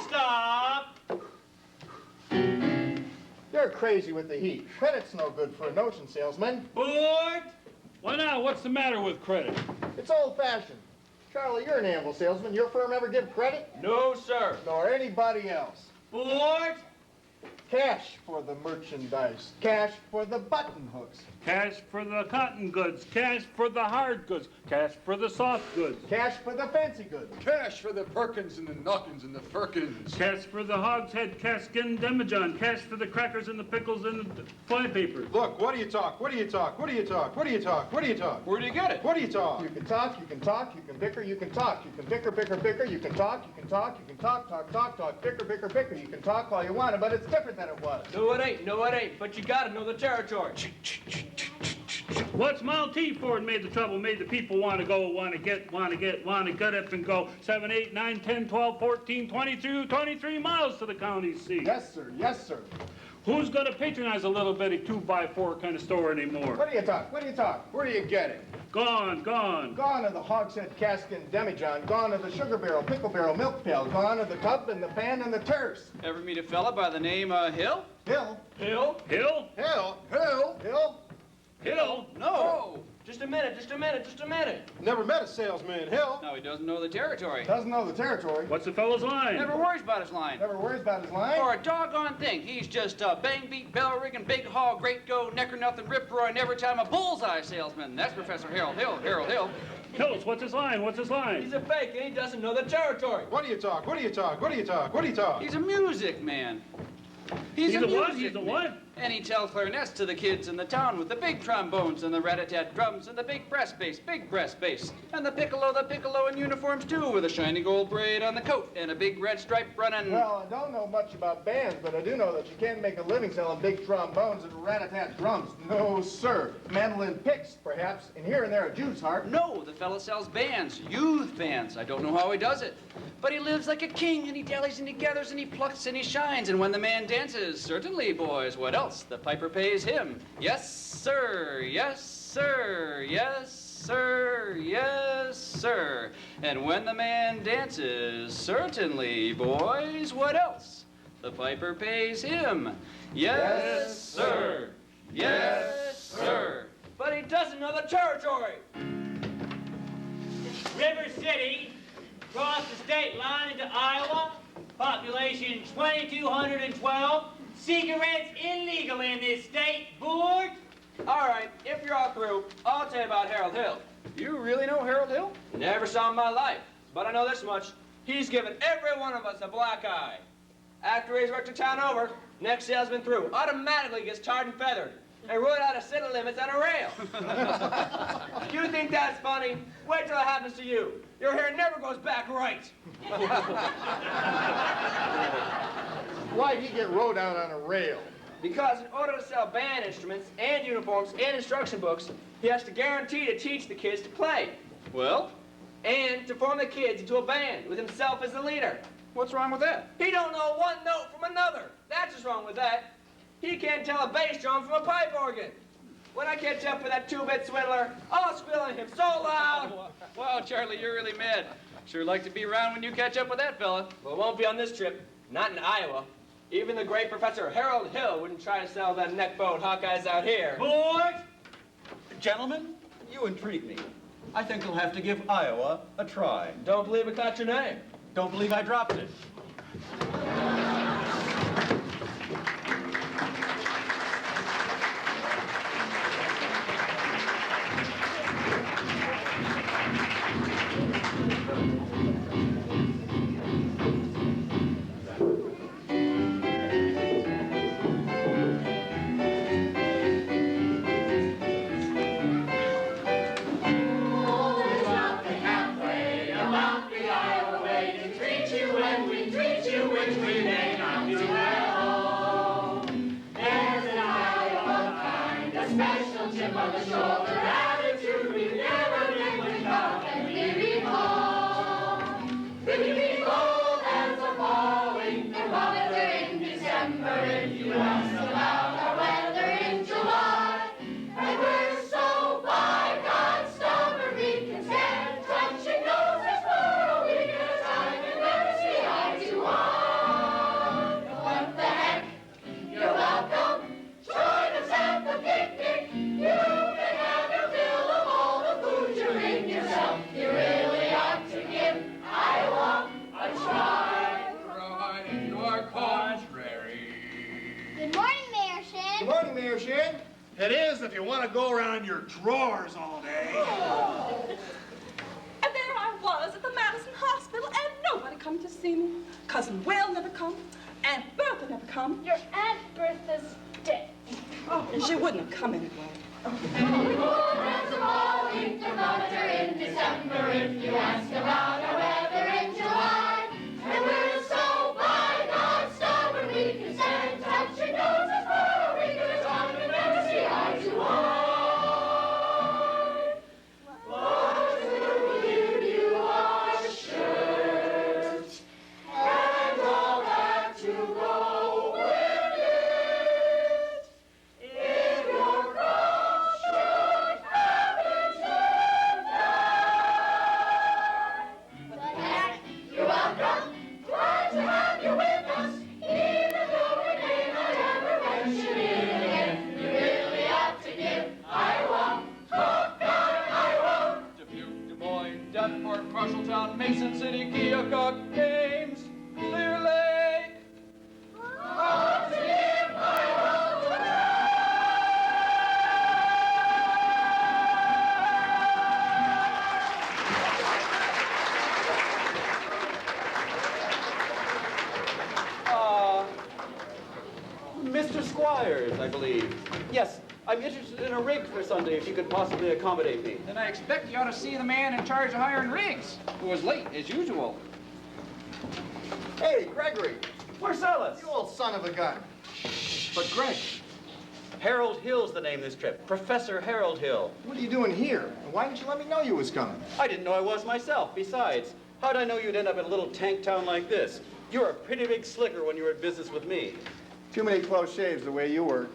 Stop! You're crazy with the heat. Credit's no good for a notion salesman. Board! Why now? What's the matter with credit? It's old-fashioned. Charlie, you're an anvil salesman. Your firm ever give credit? No, sir. Nor anybody else. Board! Cash for the merchandise. Cash for the button hooks. Cash for the cotton goods, cash for the hard goods, cash for the soft goods. Cash for the fancy goods. Cash for the Perkins and the Knockins and the Firkins. Cash for the hogshead, caskin, demijohn, cash for the crackers and the pickles and the flypapers. Look, what do you talk? What do you talk? What do you talk? What do you talk? What do you talk? Where do you get it? What do you talk? You can talk, you can talk, you can bicker, you can talk. You can bicker, bicker, bicker, you can talk, you can talk, you can talk, talk, talk, talk, bicker, bicker, bicker. You can talk all you want, but it's different than it was. No, it ain't. No, it ain't. But you gotta know the territory. What's Maltese Ford made the trouble, made the people want to go, want to get up and go 7, 8, 9, 10, 12, 14, 22, 23 miles to the county seat. Yes, sir, yes, sir. Who's going to patronize a little bitty 2x4 kind of store anymore? What do you talk? What do you talk? Where do you get it? Gone, gone. Gone are the hogshead, caskin, demijohn. Gone are the sugar barrel, pickle barrel, milk pail. Gone are the tub and the pan and the terse. Ever meet a fella by the name Hill? Hill. Hill? Hill? Hell, Hill. Hill? No. Just a minute, just a minute, just a minute. never met a salesman. Hell. No, he doesn't know the territory. Doesn't know the territory. What's the fellow's line? Never worries about his line. Never worries about his line. For a doggone thing. He's just a bang beat, bell rigging, big hog, great go, necker nothing, rip roaring every time a bullseye salesman. That's Professor Harold Hill. Tell us, what's his line? What's his line? He's a fake and he doesn't know the territory. What do you talk? What do you talk? What do you talk? What do you talk? He's a music man. He's a what? music He's a man. what? And he tells clarinets to the kids in the town with the big trombones and the rat-a-tat drums and the big breast bass, and the piccolo in uniforms too, with a shiny gold braid on the coat and a big red stripe running. Well, I don't know much about bands, but I do know that you can't make a living selling big trombones and rat-a-tat drums. No, sir. Mandolin picks, perhaps, and here and there a Jew's harp. No, the fella sells bands, youth bands. I don't know how he does it. But he lives like a king, and he dallies, and he gathers, and he plucks, and he shines. And when the man dances, certainly, boys, what else? The piper pays him. Yes, sir, yes, sir, yes, sir, yes, sir. And when the man dances, certainly, boys, what else? The piper pays him. Yes, sir, yes, sir. But he doesn't know the territory. River City, across the state line into Iowa, population 2,212. Cigarettes illegal in this state, board. All right, if you're all through, I'll tell you about Harold Hill. You really know Harold Hill? Never saw him in my life, but I know this much. He's given every one of us a black eye. After he's worked a town over, next salesman through automatically gets tarred and feathered and rode out of city limits on a rail. You think that's funny? Wait till it happens to you. Your hair never goes back right. Why'd he get rode out on a rail? Because in order to sell band instruments and uniforms and instruction books, he has to guarantee to teach the kids to play. Well, And to form the kids into a band with himself as the leader. what's wrong with that? He don't know one note from another. That's what's wrong with that. He can't tell a bass drum from a pipe organ. When I catch up with that two-bit swindler, I'll squeal on him so loud. Wow, Charlie, you're really mad. Sure like to be around when you catch up with that fella. Well, it won't be on this trip. Not in Iowa. Even the great Professor Harold Hill wouldn't try to sell them neckbone Hawkeyes out here. Board! Gentlemen, you intrigue me. I think you'll have to give Iowa a try. Don't believe it got your name. Don't believe I dropped it. Good morning, Mayor Shane. It is if you want to go around your drawers all day. And there I was at the Madison Hospital, and nobody come to see me. Cousin Will never come, Aunt Bertha never come. Your Aunt Bertha's dead. Oh, and she wouldn't have come anyway. Reporters of all thermometer in December if you ask about our weather in July. And we're so by God's stubborn we can stand touching noses for a week at a time and never see eye to eye. But to give you our shirt and all that to go with it. If your cross should happen to die. But heck, you're welcome. Glad to have you with us. Even though we may not ever mention it again. You really ought to give Iowa. Oh, God, Iowa. Dubuque, Des Moines, Denver, Marshalltown, Mason City, Keokuk, Ames, Clear Lake. Ought to give Iowa. Mr. Squires, I believe. Yes, I'm interested in a rig for Sunday, if you could possibly accommodate me. Then I expect you ought to see the man in charge of hiring rigs, who was late as usual. Hey, Gregory, Marcellus! you old son of a gun. But Greg, Harold Hill's the name of this trip. Professor Harold Hill. What are you doing here? And why didn't you let me know you was coming? I didn't know I was myself. Besides, how'd I know you'd end up in a little tank town like this? You were a pretty big slicker when you were in business with me. Too many close shaves the way you were.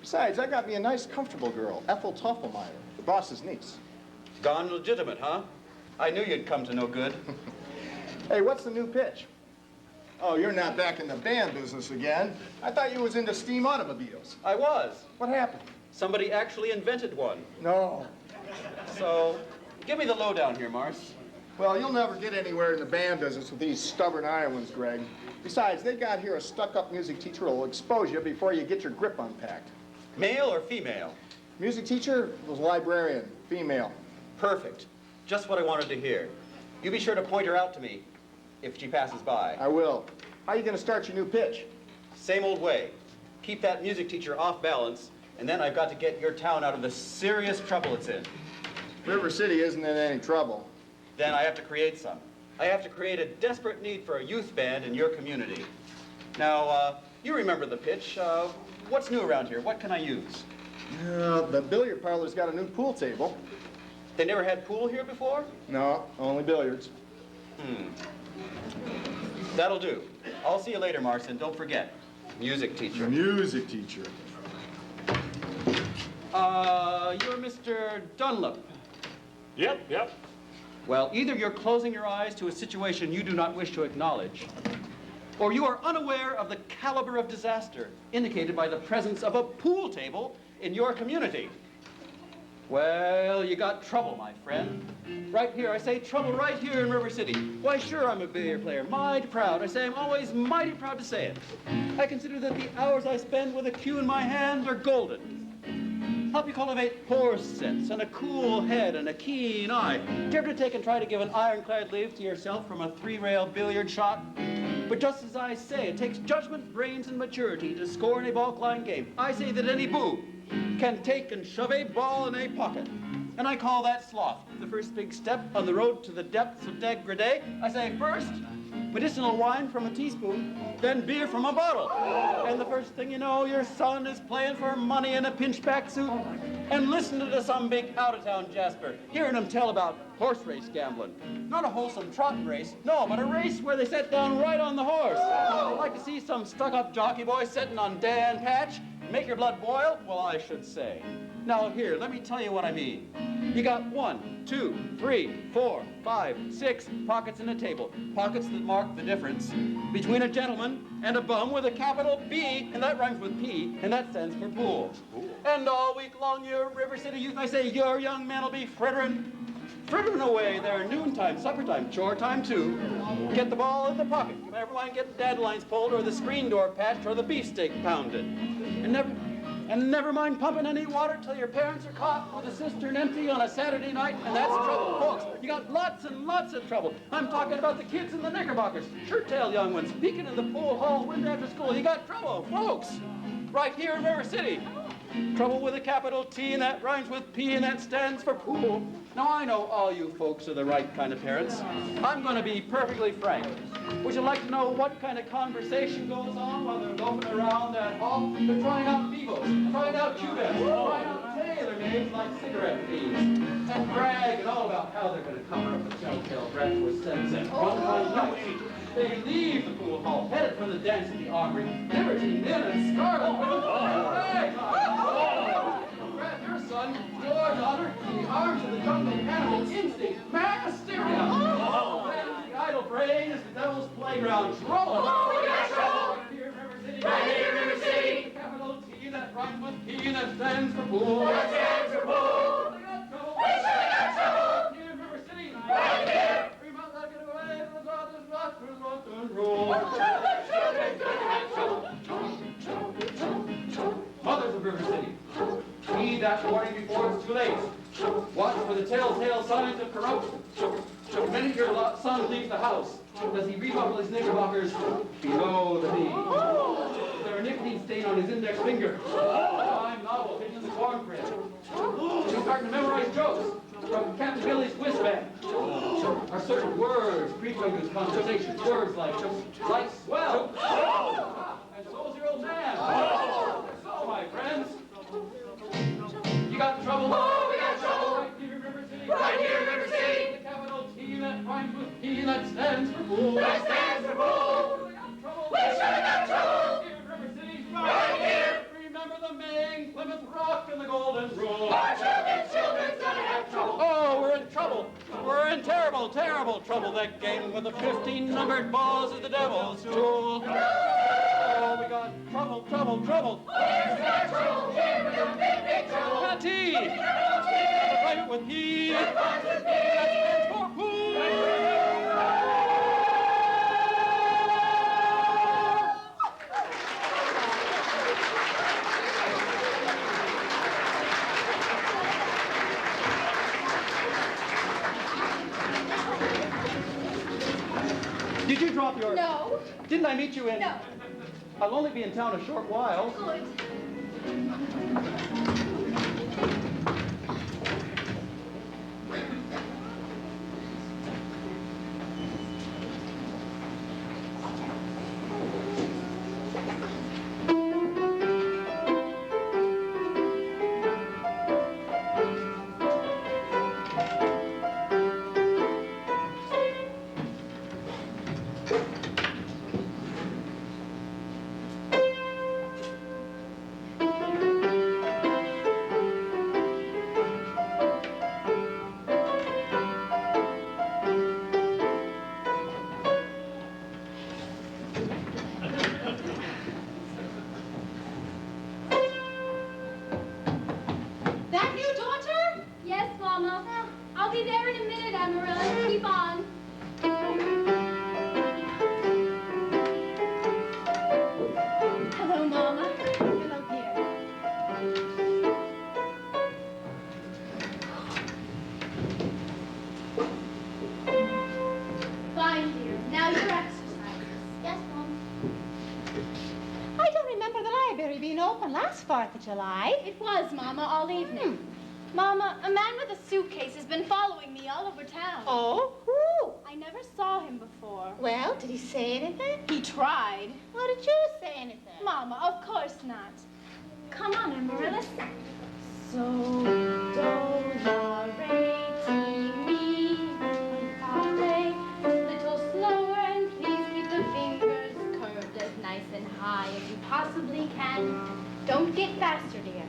Besides, I got me a nice, comfortable girl, Ethel Toffelmeyer, the boss's niece. Gone legitimate, huh? I knew you'd come to no good. Hey, what's the new pitch? Oh, you're not back in the band business again. I thought you was into steam automobiles. I was. What happened? Somebody actually invented one. No. So, give me the lowdown here, Mars. Well, you'll never get anywhere in the band business with these stubborn Iowans, Greg. Besides, they got here a stuck-up music teacher who'll expose you before you get your grip unpacked. Male or female? Music teacher was librarian, female. Perfect. Just what I wanted to hear. You be sure to point her out to me if she passes by. I will. How you gonna start your new pitch? Same old way. Keep that music teacher off balance, and then I've got to get your town out of the serious trouble it's in. River City isn't in any trouble. Then I have to create some. I have to create a desperate need for a youth band in your community. Now, you remember the pitch. What's new around here? What can I use? The billiard parlor's got a new pool table. They never had pool here before? No, only billiards. That'll do. I'll see you later, Marson. Don't forget, music teacher. Music teacher. You're Mr. Dunlop. Yep. Well, either you're closing your eyes to a situation you do not wish to acknowledge, or you are unaware of the caliber of disaster indicated by the presence of a pool table in your community. Well, you got trouble, my friend. Right here, I say trouble right here in River City. Why, sure, I'm a billiard player, mighty proud. I say I'm always mighty proud to say it. I consider that the hours I spend with a cue in my hand are golden. Help you cultivate horse sense and a cool head and a keen eye. Dare to take and try to give an ironclad leave to yourself from a three-rail billiard shot? But just as I say, it takes judgment, brains, and maturity to score in a bulk line game. I say that any boo can take and shove a ball in a pocket. And I call that sloth. The first big step on the road to the depths of degradé. I say first, medicinal wine from a teaspoon, then beer from a bottle. And the first thing you know, your son is playing for money in a pinchback suit and listening to some big out-of-town Jasper, hearing him tell about horse race gambling. Not a wholesome trotting race, no, but a race where they sit down right on the horse. I'd like to see some stuck-up jockey boy sitting on Dan Patch. Make your blood boil? Well, I should say. Now here, let me tell you what I mean. You got 1, 2, 3, 4, 5, 6 pockets in a table. Pockets that mark the difference between a gentleman and a bum with a capital B, and that rhymes with P, and that stands for pool. And all week long, your River City youth, I say, your young men will be frittering away their noontime, supper time, chore time too. Get the ball in the pocket. Never mind getting dandelions pulled or the screen door patched or the beefsteak pounded. And And never mind pumping any water till your parents are caught with a cistern empty on a Saturday night, and that's trouble. Folks, you got lots and lots of trouble. I'm talking about the kids in the knickerbockers, shirt-tail young ones, peeking in the pool hall window after school. You got trouble, folks, right here in River City. Trouble with a capital T, and that rhymes with P, and that stands for pool. Now, I know all you folks are the right kind of parents. I'm going to be perfectly frank. Would you like to know what kind of conversation goes on while they're loafing around that hall? They're trying out Bebos, trying out Cubans, trying out tailor-mades like cigarette thieves, and bragging all about how they're going to cover up a telltale brat for 7 cents. One fine night, they leave the pool hall, headed for the dance at the Armory, liberty, men, and scarlet women. Grab your son, your daughter, in the arms of the jungle animal instinct, mass hysteria. The idle brain is the devil's playground. Trouble! Oh, we got trouble! Right here in River City. Right here in River City. Capital T that rhymes with P and that stands for pool. That stands for pool. We got trouble. We sure got trouble. Right here in River City. Right here. We must not get away from the father's rock and roll. Mothers of River City, heed that warning before it's too late. Watch for the telltale signs of corruption. The minute your son leaves the house, does he rebuckle his knickerbockers below the knee? Is there a nicotine stain on his index finger? Time novel hidden in the corn crib. He's starting to memorize jokes from Captain Billy's whiz band. Are certain words creep into his conversation? Words like swell. And so's your old man. So, my friends, you got trouble? Oh, we got trouble. Right here in River City. Right here in River City. The capital T that rhymes with P that stands for pool. That stands for pool. We got trouble. We sure got trouble. Right here in River City. Right here. Remember the Maine, Plymouth Rock, and the Golden Rule. Our children's gonna have trouble. Oh, we're in trouble. We're in terrible, terrible trouble. That game with the 15 numbered balls is the devil's tool. Oh, we got trouble, trouble, trouble. Here's our trouble. Here we got big, big trouble. Got T. Capital T. Right with P. That rhymes with P. That stands for pool. Did you drop your... No. Didn't I meet you in... No. I'll only be in town a short while. Good. That you, daughter? Yes, Mama. I'll be there in a minute, Amarilla. Keep on. Hello, Mama. Hello, dear. Fine, dear. Now your exercises. Yes, Mom. I don't remember the library being open last 4th of July. It was, Mama, all evening. Mama, a man with a suitcase has been following me all over town. Oh, who? I never saw him before. Well, did he say anything? He tried. Well, did you say anything? Mama, of course not. Come on, Amaryllis. So, do, la, re, ti, mi, fa, re. Little slower and please keep the fingers curved as nice and high as you possibly can. Don't get faster, dear.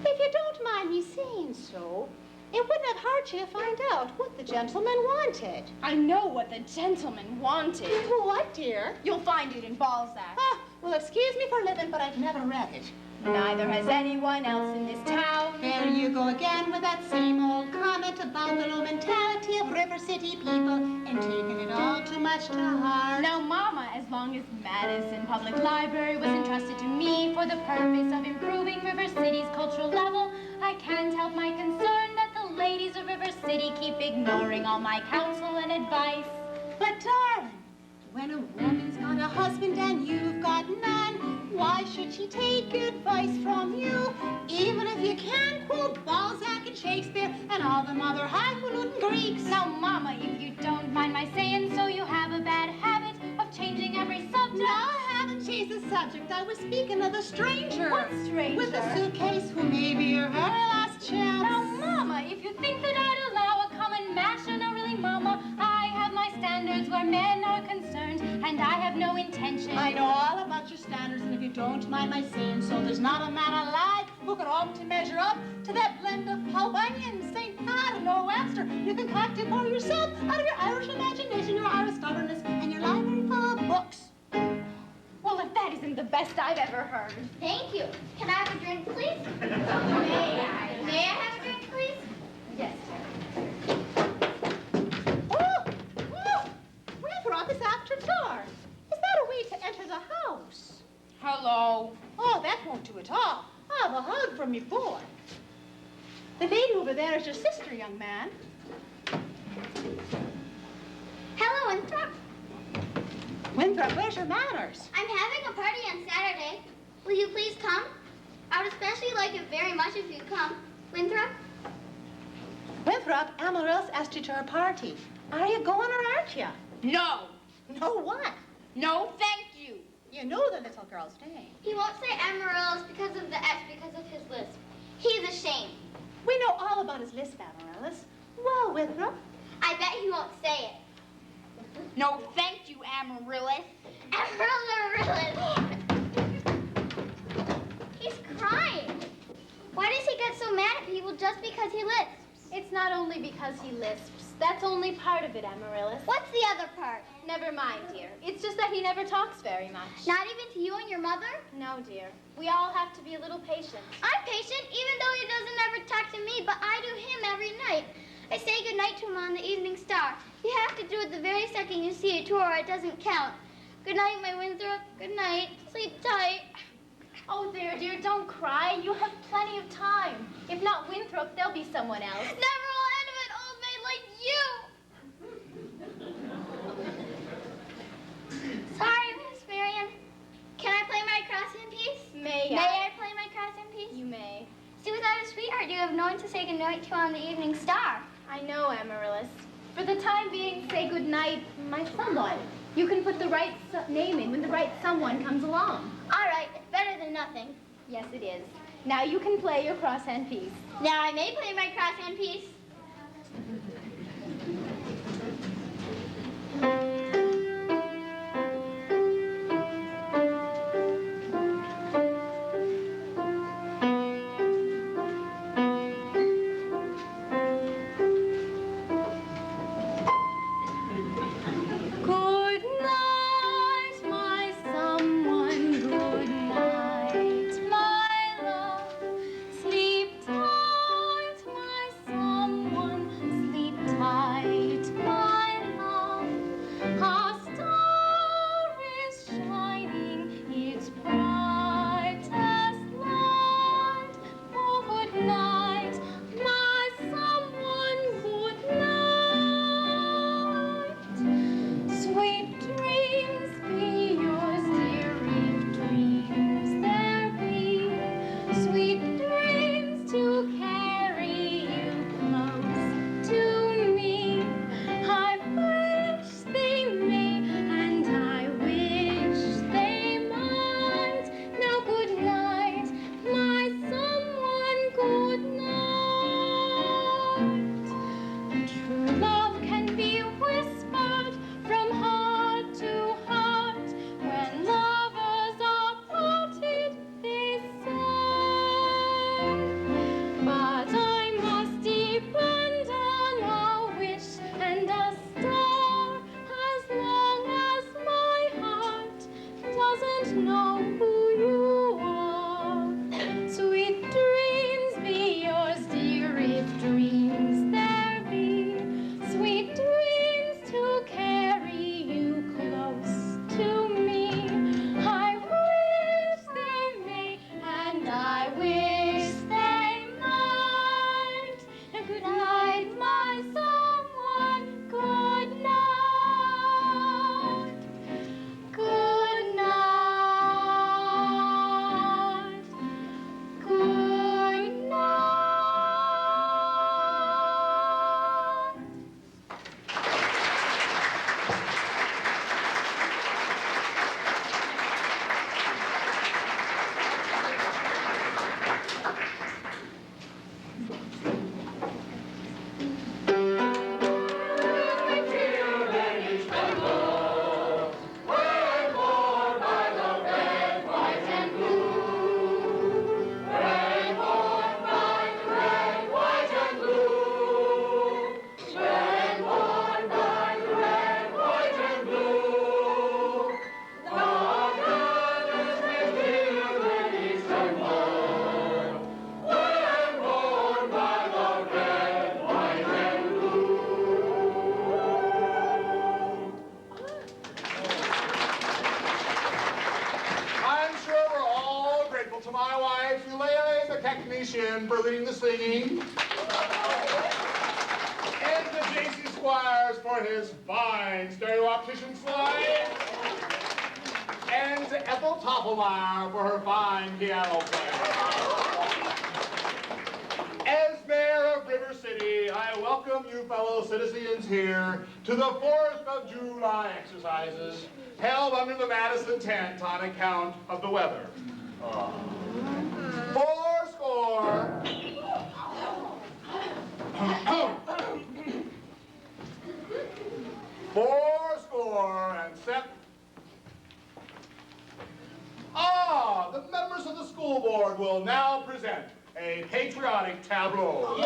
If you don't mind me saying so, it wouldn't have hurt you to find out what the gentleman wanted. I know what the gentleman wanted. What, dear? You'll find it in Balzac. Ah, well, excuse me for living, but I've never read it. Neither has anyone else in this town. There you go again with that same old comment about the low mentality of River City people and taking it all too much to heart. Now, Mama, as long as Madison Public Library was entrusted to me for the purpose of improving River City's cultural level. I can't help my concern that the ladies of River City keep ignoring all my counsel and advice. But darling, when a woman's got a husband and you've got none, why should she take advice from you? Even if you can quote Balzac and Shakespeare and all them other highfalutin Greeks. Now, Mama, if you don't mind my saying so, you have a bad habit of changing every subject. No, I haven't changed the subject. I was speaking of the stranger. What stranger? With the suitcase who may be your very last chance. Now, Mama, if you think that I'd allow a common masher, no, really, Mama, I have my standards where men are concerned, and I have no intention. I know all about your standards, and if you don't mind my saying so, there's not a man alive who can hope to measure up to that blend of Paul Bunyan, St. Pat, and Noah Webster. You can collect it for yourself out of your Irish imagination, your Irish stubbornness, and your library full of books. Well, if that isn't the best I've ever heard. Thank you. Can I have a drink, please? May I? May I have a drink, please? Yes, Oh, Winthrop is after dark. Is that a way to enter the house? Hello. Oh, that won't do at all. I'll have a hug from your boy. The lady over there is your sister, young man. Hello, Winthrop. Winthrop, where's your manners? I'm having a party on Saturday. Will you please come? I would especially like it very much if you'd come. Winthrop? Winthrop, Amaryllis asked you to her party. Are you going or aren't you? No. No what? No, thank you. You know the little girl's name. He won't say Amaryllis because of the S, because of his lisp. He's ashamed. We know all about his lisp, Amaryllis. Well, Winthrop. I bet he won't say it. No, thank you, Amaryllis. Amaryllis! He's crying. Why does he get so mad at people just because he lisps? It's not only because he lisps. That's only part of it, Amaryllis. What's the other part? Never mind, dear. It's just that he never talks very much. Not even to you and your mother? No, dear. We all have to be a little patient. I'm patient, even though he doesn't ever talk to me, but I do him every night. I say goodnight to him on the evening star. You have to do it the very second you see it, or it doesn't count. Good night, my Winthrop. Good night. Sleep tight. Oh, there, dear, don't cry. You have plenty of time. If not Winthrop, there'll be someone else. Never will end of an old maid like you. Sorry, Miss Marion. Can I play my cross-hand piece? May I play my cross-hand piece? You may. See, without a sweetheart, you have no one to say goodnight to on the evening star. I know, Amaryllis. For the time being, say goodnight, my someone. You can put the right name in when the right someone comes along. All right, it's better than nothing. Yes, it is. Now you can play your crosshand piece. Now I may play my crosshand piece. Good night, my someone. Good night, my love. Sleep tight, my someone. Sleep tight, my love. technician for leading the singing. And to J.C. Squires for his fine stereo optician slide. And to Ethel Toppelmeyer for her fine piano playing. As mayor of River City, I welcome you fellow citizens here to the 4th of July exercises held under the Madison tent on account of the weather. Fourscore. Fourscore and set. The members of the school board will now present a patriotic tableau.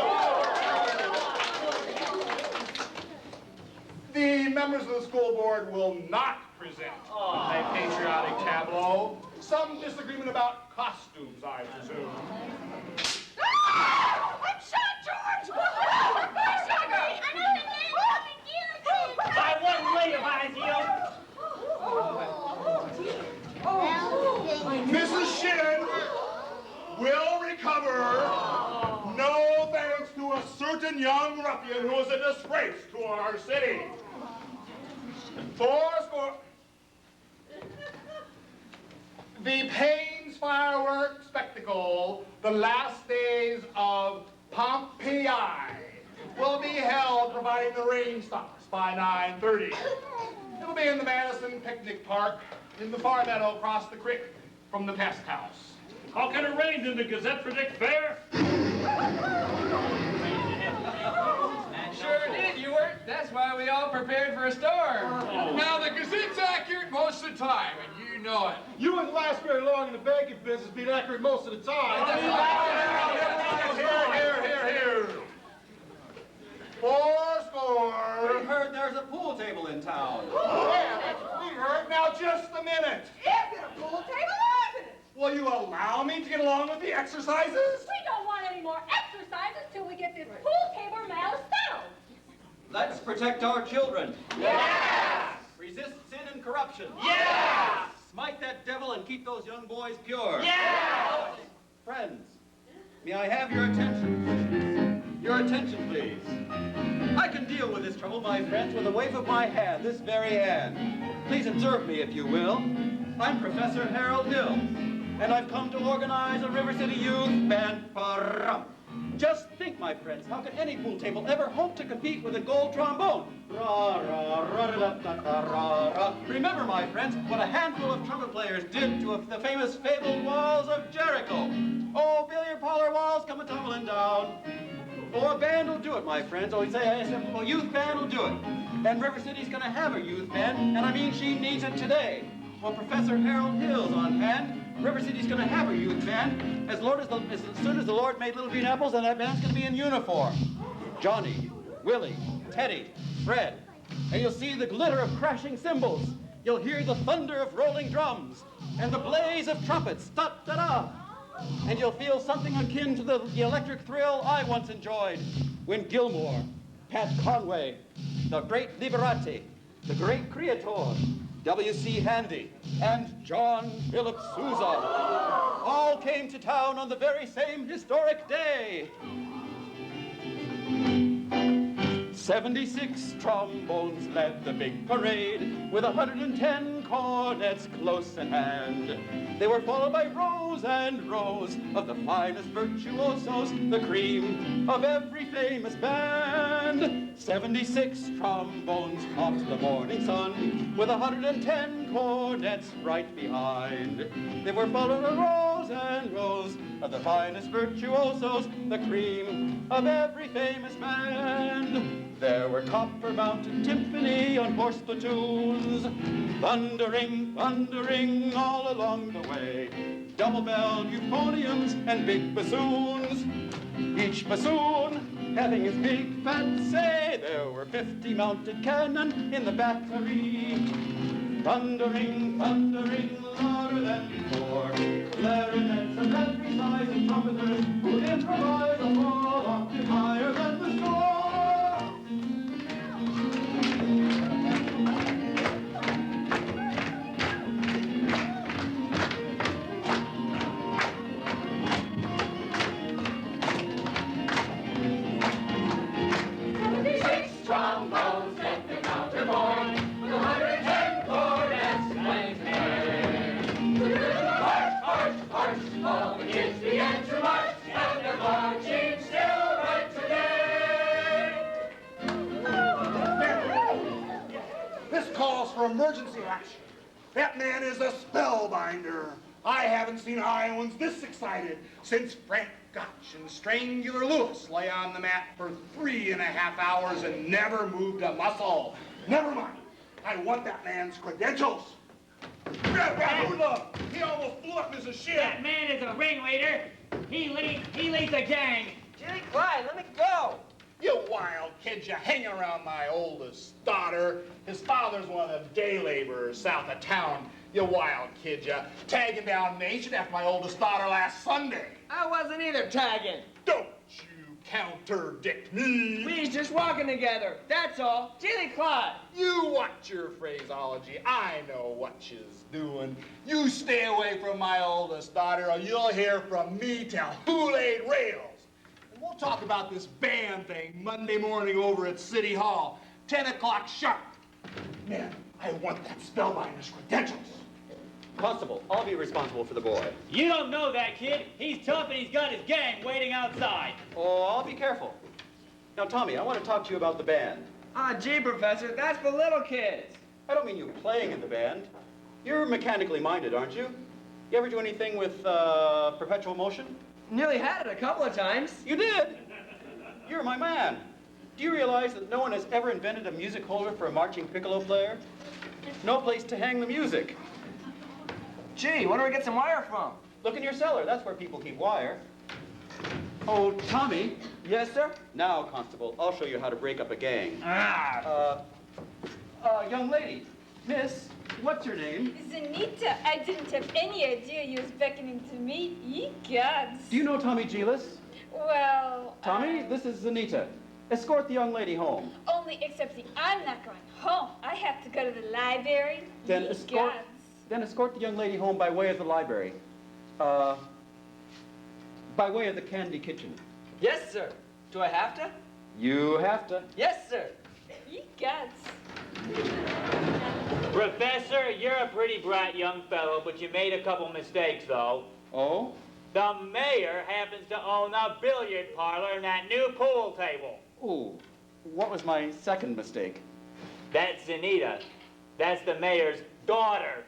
The members of the school board will not present a patriotic tableau. Some disagreement about costumes, I presume. I'm shot, George! I'm shot, George! Another name coming guillotine! I wasn't late about Mrs. Shin will recover, no thanks to a certain young ruffian who is a disgrace to our city. Fourscore. The Payne's fireworks spectacle, the last days of Pompeii, will be held providing the rain stops by 9:30. It'll be in the Madison Picnic Park in the far meadow across the creek from the pest house. How can it rain? Did the Gazette predict fair? Sure did, Ewart. That's why we all prepared for a storm. Now, the Gazette's accurate most of the time, and you know it. You wouldn't last very long in the banking business being accurate most of the time. Here. Fourscore. We heard there's a pool table in town. Yeah, that's what we heard. Now, just a minute. Is it a pool table or isn't it? Will you allow me to get along with the exercises? We don't want any more exercises till we get this pool table matter settled. Let's protect our children. Yes! Resist sin and corruption. Yes! Smite that devil and keep those young boys pure. Yes! Friends, may I have your attention? Your attention, please. I can deal with this trouble, my friends, with a wave of my hand, this very hand. Please observe me, if you will. I'm Professor Harold Hill, and I've come to organize a River City Youth Band. Just think, my friends, how can any pool table ever hope to compete with a gold trombone? Remember, my friends, what a handful of trumpet players did to the famous fabled walls of Jericho. Oh, billiard parlor walls come a-tumbling down. Oh, a band will do it, my friends. Oh, a youth band will do it. And River City's gonna have a youth band, and I mean she needs it today. Well, Professor Harold Hill's on hand. River City's gonna have a youth band as soon as the Lord made little green apples, and that band's gonna be in uniform. Johnny, Willie, Teddy, Fred, and you'll see the glitter of crashing cymbals. You'll hear the thunder of rolling drums and the blaze of trumpets, da-da-da. And you'll feel something akin to the electric thrill I once enjoyed when Gilmore, Pat Conway, the great Liberati, the great Creator, W.C. Handy, and John Philip Sousa all came to town on the very same historic day. 76 trombones led the big parade with 110 cornets close at hand. They were followed by rows and rows of the finest virtuosos, the cream of every famous band. 76 trombones topped the morning sun with 110 cornets right behind. They were followed by rows and rows of the finest virtuosos, the cream of every famous band. There were copper-mounted timpani on horse platoons, thundering, thundering all along the way. Double-belled euphoniums and big bassoons, each bassoon having his big fat say. There were 50 mounted cannon in the battery, thundering, thundering louder than before. Clarinets of every size and trumpeters who improvise a full octave higher than the score. gosh, that man is a spellbinder. I haven't seen Iowans this excited since Frank Gotch and Strangular Lewis lay on the mat for 3.5 hours and never moved a muscle. Never mind. I want that man's credentials. He almost blew up Mrs. Shit. That man is a ringleader. He leads a gang. Jilly Clyde, let me go. You wild kid, you hang around my oldest daughter. His father's one of the day laborers south of town. You wild kid, you tagging down Nation after my oldest daughter last Sunday. I wasn't either tagging. Don't you counterdict me. We was just walking together, that's all. Jilly Clyde. You watch your phraseology. I know what she's doing. You stay away from my oldest daughter or you'll hear from me till Kool-Aid rails. And we'll talk about this band thing Monday morning over at City Hall, 10 o'clock sharp. Man, I want that spellbinder's credentials. Constable, I'll be responsible for the boy. You don't know that kid. He's tough and he's got his gang waiting outside. Oh, I'll be careful. Now, Tommy, I want to talk to you about the band. Ah, gee, Professor, that's for little kids. I don't mean you playing in the band. You're mechanically minded, aren't you? You ever do anything with perpetual motion? Nearly had it a couple of times. You did? You're my man. Do you realize that no one has ever invented a music holder for a marching piccolo player? No place to hang the music. Gee, where do we get some wire from? Look in your cellar. That's where people keep wire. Oh, Tommy. Yes, sir? Now, Constable, I'll show you how to break up a gang. Young lady. Miss, what's your name? Zanita, I didn't have any idea you was beckoning to me. Ye gods. Do you know Tommy Gillis? Well, Tommy, this is Zanita. Escort the young lady home. only excepting I'm not going home. I have to go to the library. Then Ye escort, gods. then escort the young lady home by way of the library. By way of the candy kitchen. Yes, sir. Do I have to? You have to. Yes, sir. Ye gods. Professor, you're a pretty bright young fellow, but you made a couple mistakes, though. Oh? The mayor happens to own a billiard parlor and that new pool table. Ooh, what was my second mistake? That's Zanita. That's the mayor's daughter.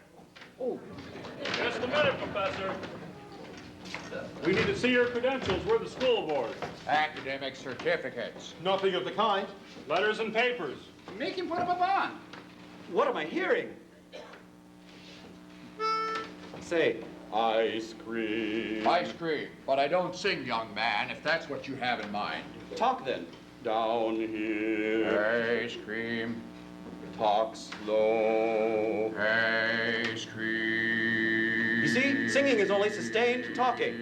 Oh. Just a minute, Professor. We need to see your credentials. We're the school board. Academic certificates. Nothing of the kind. Letters and papers. Make him put up a bond. What am I hearing? Say, ice cream. Ice cream. But I don't sing, young man, if that's what you have in mind. Talk then. Down here. Ice cream. Talk slow. Ice cream. You see, singing is only sustained talking.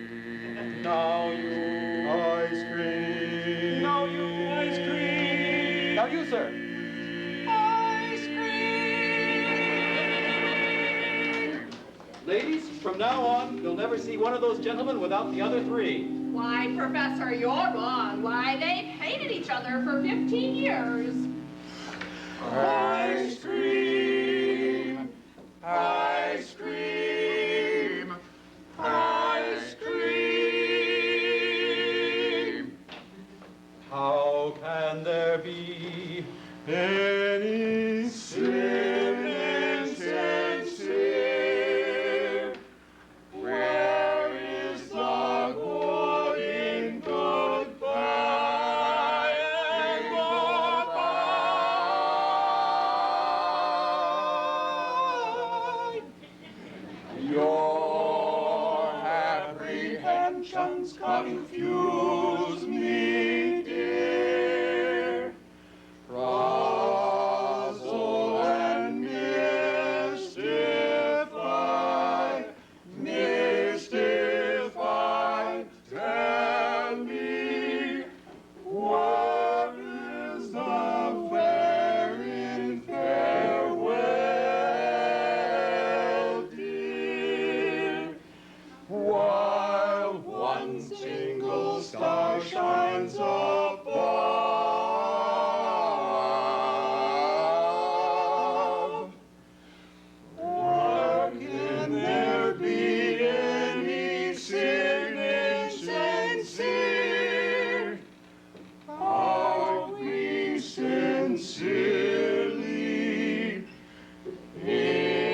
Now you. Ice cream. Now you. Ice cream. Now you, sir. Ice cream. Ladies, from now on, you'll never see one of those gentlemen without the other three. Why, Professor, you're wrong. Why, they've hated each other for 15 years. Ice cream. Ice cream. Ice cream. How can there be any sin insincere? Where is the good in goodbye and goodbye? Your apprehensions confuse me, dear. Puzzle and mystify, mystify. Tell me, what is the fair in farewell, dear? While one single star shines above, or can there be any sin insincere? Are we sincerely in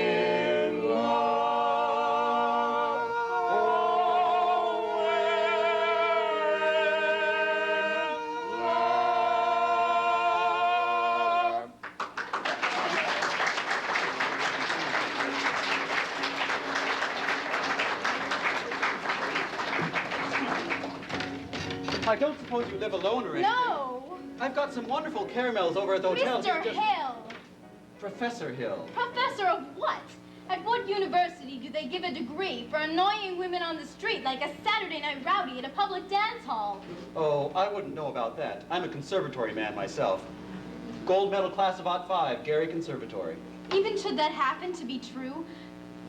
I don't suppose you live alone or anything. No! I've got some wonderful caramels over at the hotel. Mr. Hill! Professor Hill. Professor of what? At what university do they give a degree for annoying women on the street like a Saturday night rowdy at a public dance hall? Oh, I wouldn't know about that. I'm a conservatory man myself. Gold medal class of '05, Gary Conservatory. Even should that happen to be true,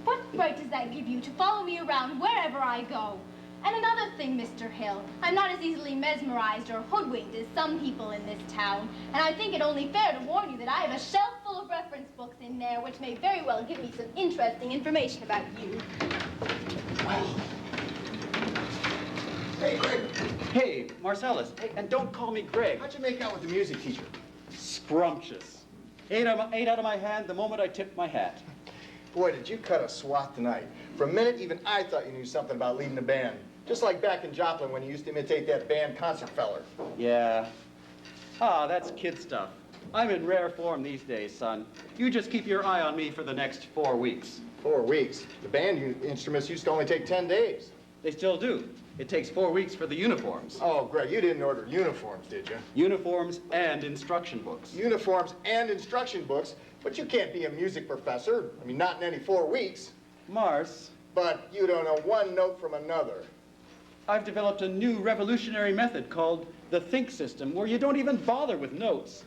what right does that give you to follow me around wherever I go? And another thing, Mr. Hill, I'm not as easily mesmerized or hoodwinked as some people in this town, and I think it only fair to warn you that I have a shelf full of reference books in there which may very well give me some interesting information about you. Hey, Greg. Hey, Marcellus. Hey, and don't call me Greg. How'd you make out with the music teacher? Scrumptious. Ate out of my hand the moment I tipped my hat. Boy, did you cut a swath tonight. For a minute, even I thought you knew something about leading a band. Just like back in Joplin when you used to imitate that band concert feller. Yeah. Ah, that's kid stuff. I'm in rare form these days, son. You just keep your eye on me for the next 4 weeks. 4 weeks? The band instruments used to only take 10 days. They still do. It takes 4 weeks for the uniforms. Oh, Greg, you didn't order uniforms, did you? Uniforms and instruction books. Uniforms and instruction books? But you can't be a music professor. I mean, not in any 4 weeks. Mars. But you don't know one note from another. I've developed a new revolutionary method called the think system, where you don't even bother with notes.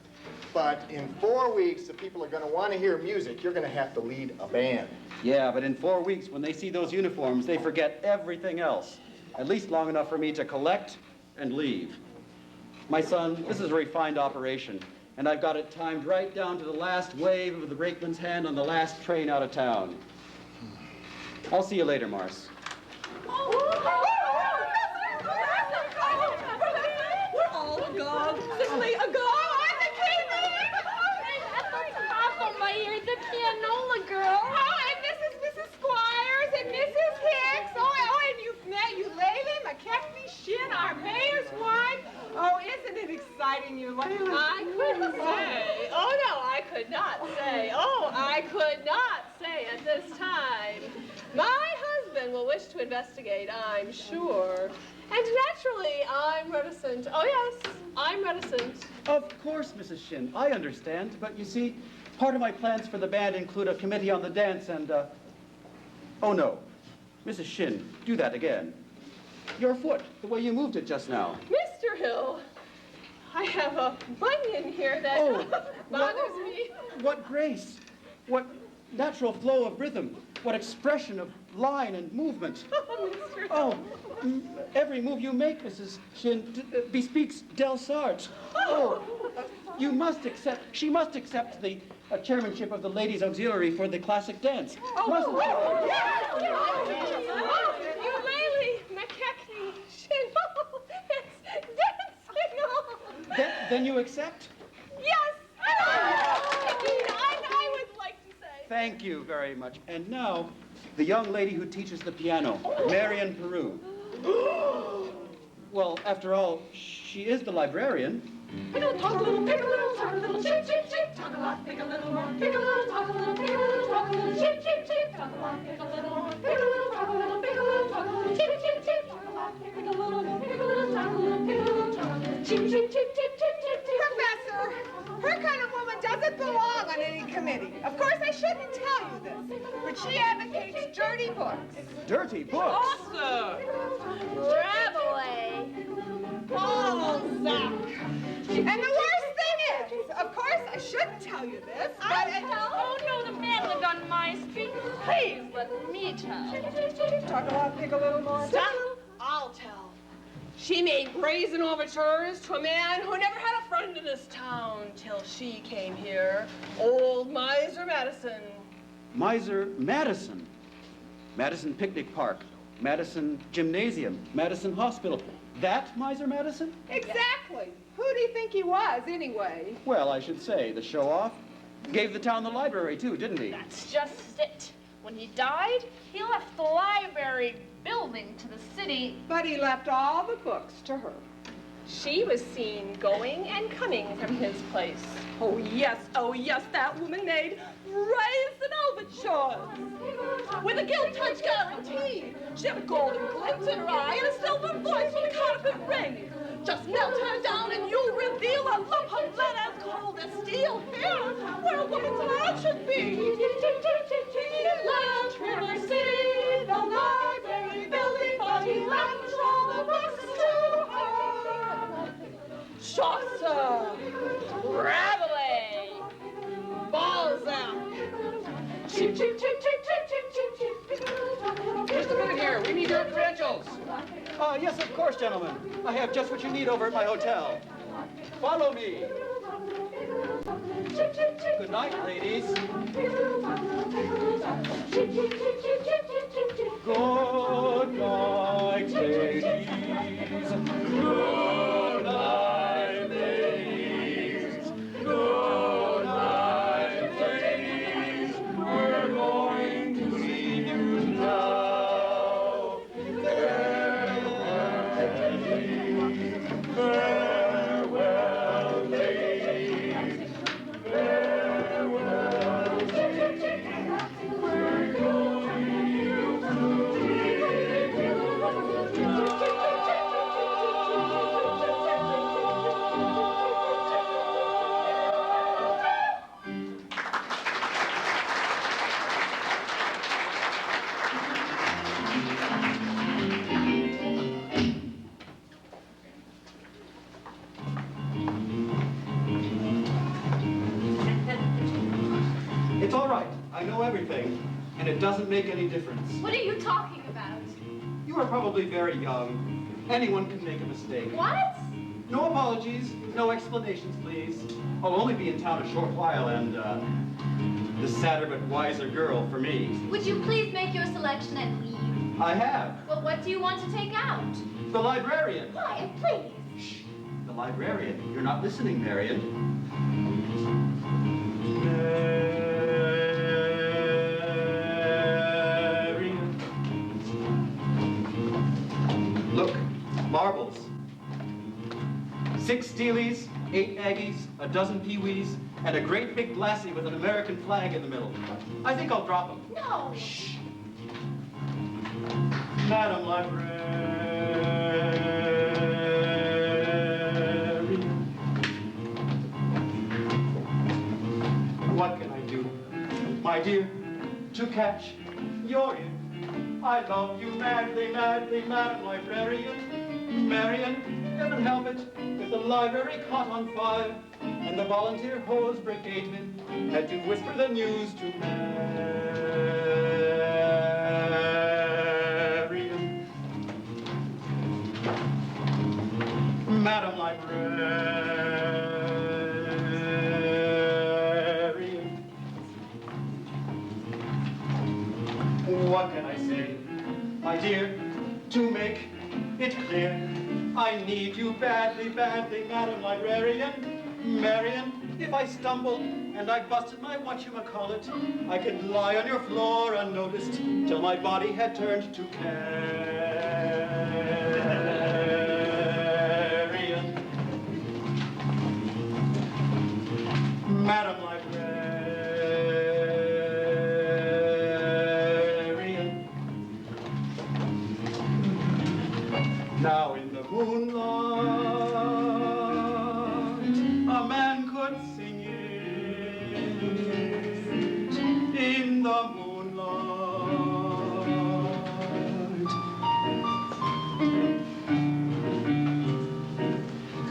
But in 4 weeks, the people are going to want to hear music. You're going to have to lead a band. Yeah, but in 4 weeks, when they see those uniforms, they forget everything else. At least long enough for me to collect and leave. My son, this is a refined operation, and I've got it timed right down to the last wave of the brakeman's hand on the last train out of town. I'll see you later, Mars. We're all agog, simply agog. I'm the king! Meyer, the pianola girl. Oh, and this is Mrs. Squires and Mrs. Hicks. Oh, and you've met Eulalie McKechnie Shin, our mayor's wife. Oh, isn't it exciting, Eulalie? I couldn't say. Oh, no, I could not say. Oh, I could not say at this time. My husband will wish to investigate, I'm sure. And naturally, I'm reticent. Oh, yes, I'm reticent. Of course, Mrs. Shin, I understand. But you see, part of my plans for the band include a committee on the dance and, oh no. Mrs. Shin, do that again. Your foot, the way you moved it just now. Mr. Hill, I have a bunion here that bothers me. What grace, what natural flow of rhythm, what expression of line and movement. Oh, Mr. Hill. Oh, every move you make, Mrs. Shin, bespeaks Del Sarge. Oh, you must accept, she must accept the chairmanship of the Ladies' Auxiliary for the classic dance. Mustn't she? Eulalie McKechnie Shin. It's dancing. Then you accept? Yes. Indeed, I would like to say. Thank you very much. And now, the young lady who teaches the piano, Marion Peru. Well, after all, she is the librarian. Pick a little, talk a little, pick a little, talk a little, chip, chip, chip, talk a lot, pick a little more, pick a little, talk a little, pick a little, talk a little, chip, chip, chip, talk a lot, pick a little more, pick a little, talk a little, pick a little, talk a little, chip, chip, chip, talk a lot, pick a little, pick a little, talk a little, pick a little, talk a little, chip, chip, chip, chip, chip, chip, chip. Professor, her kind of woman doesn't belong on any committee. Of course, I shouldn't tell you this, but she advocates dirty books. Dirty books? Awesome. Grab away. Balzac. And the worst thing is, of course, I shouldn't tell you this, but... Oh, no, the man lived on my street. Please let me tell. Talk a lot, pick a little more. Stop. I'll tell. She made brazen overtures to a man who never had a friend in this town till she came here. Old Miser Madison. Miser Madison. Madison Picnic Park. Madison Gymnasium. Madison Hospital. That Miser Madison? Exactly. Who do you think he was, anyway? Well, I should say, the show-off. Gave the town the library, too, didn't he? That's just it. When he died, he left the library building to the city. But he left all the books to her. She was seen going and coming from his place. Oh, yes, that woman made brazen overtures. With a gilt touch guarantee. She had a golden glint in her eye and a silver voice with a counterfeit ring. Just melt her down and you'll reveal a lump of lead as cold as steel here, where a woman's heart should be. Let her see the library building, but he lends all the books to her. Chaucer, Rabelais, Balzac. Cheep, cheep, cheep, cheep, cheep, cheep, cheep, cheep. Just a minute here. We need your credentials. Yes, of course, gentlemen. I have just what you need over at my hotel. Follow me. Good night, ladies. Good night, ladies. Good night, ladies. Good night, ladies. We're going to leave you now. Farewell, ladies. Farewell, ladies. We're going to leave you It's all right. I know everything, and it doesn't make any difference. What are you talking about? You are probably very young. Anyone can make a mistake. What? No apologies, no explanations, please. I'll only be in town a short while, and the sadder but wiser girl for me. Would you please make your selection and leave? I have. Well, what do you want to take out? The librarian. Quiet, please. Shh. The librarian. You're not listening, Marion. Marion. Look, marbles. 6 Steelies, 8 Aggies, a dozen Pee-wees, and a great big glassy with an American flag in the middle. I think I'll drop them. No. Shh. Madam Librarian. What can I do, my dear, to catch your ear? I love you madly, madly, Madam Librarian. Marion, heaven help it, if the library caught on fire, and the volunteer hose brigade men had to whisper the news to Marion. Madam Librarian, what can I say, my dear, to make it clear? I need you badly, badly, Madam Librarian. Marion, if I stumbled and I busted my whatchamacallit, I could lie on your floor unnoticed till my body had turned to carrion. Madam Librarian. Now in the moonlight, a man could sing it. In the moonlight.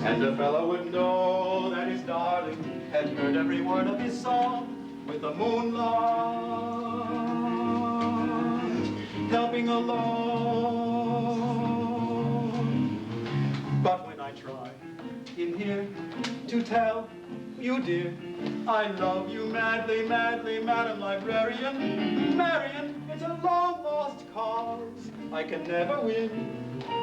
And a fellow would know that his darling had heard every word of his song with the moonlight helping along. But when I try in here to tell you, dear, I love you madly, madly, Madam Librarian. Marion, it's a long lost cause. I can never win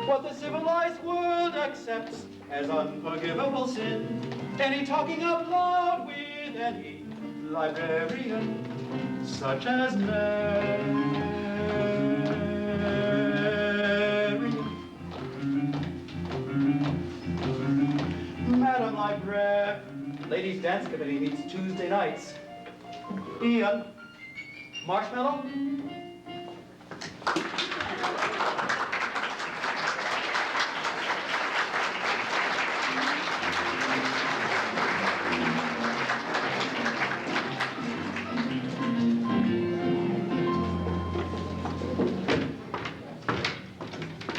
what the civilized world accepts as unforgivable sin. Any talking out loud with any librarian, such as Marion. Madam Librarian. Ladies' Dance Committee meets Tuesday nights. Ian, marshmallow?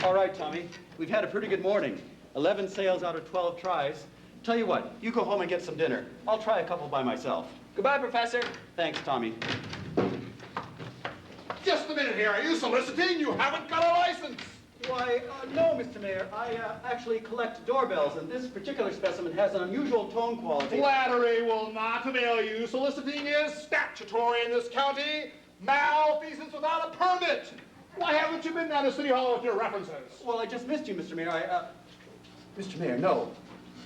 All right, Tommy. We've had a pretty good morning. 11 sales out of 12 tries. Tell you what, you go home and get some dinner. I'll try a couple by myself. Goodbye, Professor. Thanks, Tommy. Just a minute here. Are you soliciting? You haven't got a license. Why, no, Mr. Mayor. I actually collect doorbells, and this particular specimen has an unusual tone quality. Flattery will not avail you. Soliciting is statutory in this county. Malfeasance without a permit. Why haven't you been down to City Hall with your references? Well, I just missed you, Mr. Mayor. Mr. Mayor, no.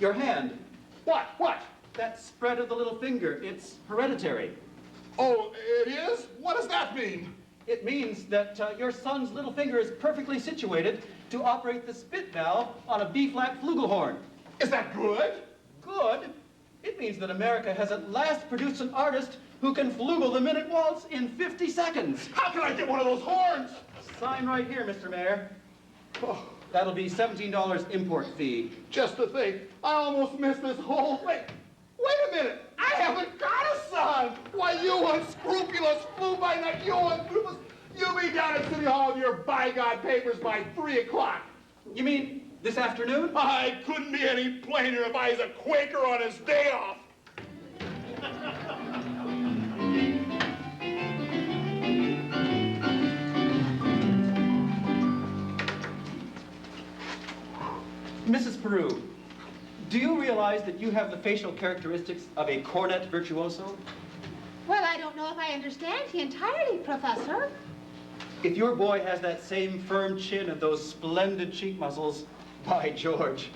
Your hand. What? What? That spread of the little finger. It's hereditary. Oh, it is? What does that mean? It means that your son's little finger is perfectly situated to operate the spit valve on a B-flat flugelhorn. Is that good? Good? It means that America has at last produced an artist who can flugel the minute waltz in 50 seconds. How can I get one of those horns? Sign right here, Mr. Mayor. Oh, that'll be $17 import fee. Just to think, I almost missed this whole thing. Wait a minute, I haven't got a son. Why, you unscrupulous flew-by-night, you unscrupulous. You'll be down at City Hall with your by-God papers by 3 o'clock. You mean this afternoon? I couldn't be any plainer if I was a Quaker on his day off. Mrs. Peru, do you realize that you have the facial characteristics of a cornet virtuoso? Well, I don't know if I understand you entirely, Professor. If your boy has that same firm chin and those splendid cheek muscles, by George.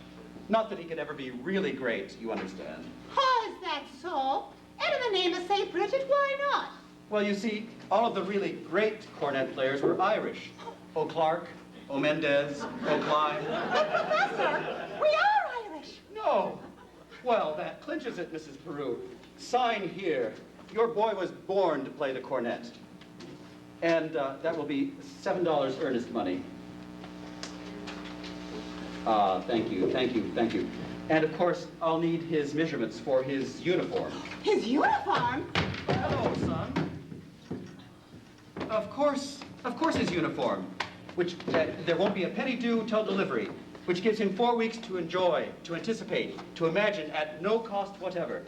Not that he could ever be really great, you understand. Oh, is that so? And in the name of St. Bridget, why not? Well, you see, all of the really great cornet players were Irish. O'Clark, O'Mendez, O'Clyde. But, Professor, we are Irish. No. Well, that clinches it, Mrs. Peru. Sign here. Your boy was born to play the cornet. And that will be $7 earnest money. Thank you, thank you, thank you. And of course, I'll need his measurements for his uniform. His uniform? Hello, son. Of course his uniform, which there won't be a penny due till delivery, which gives him 4 weeks to enjoy, to anticipate, to imagine at no cost whatever.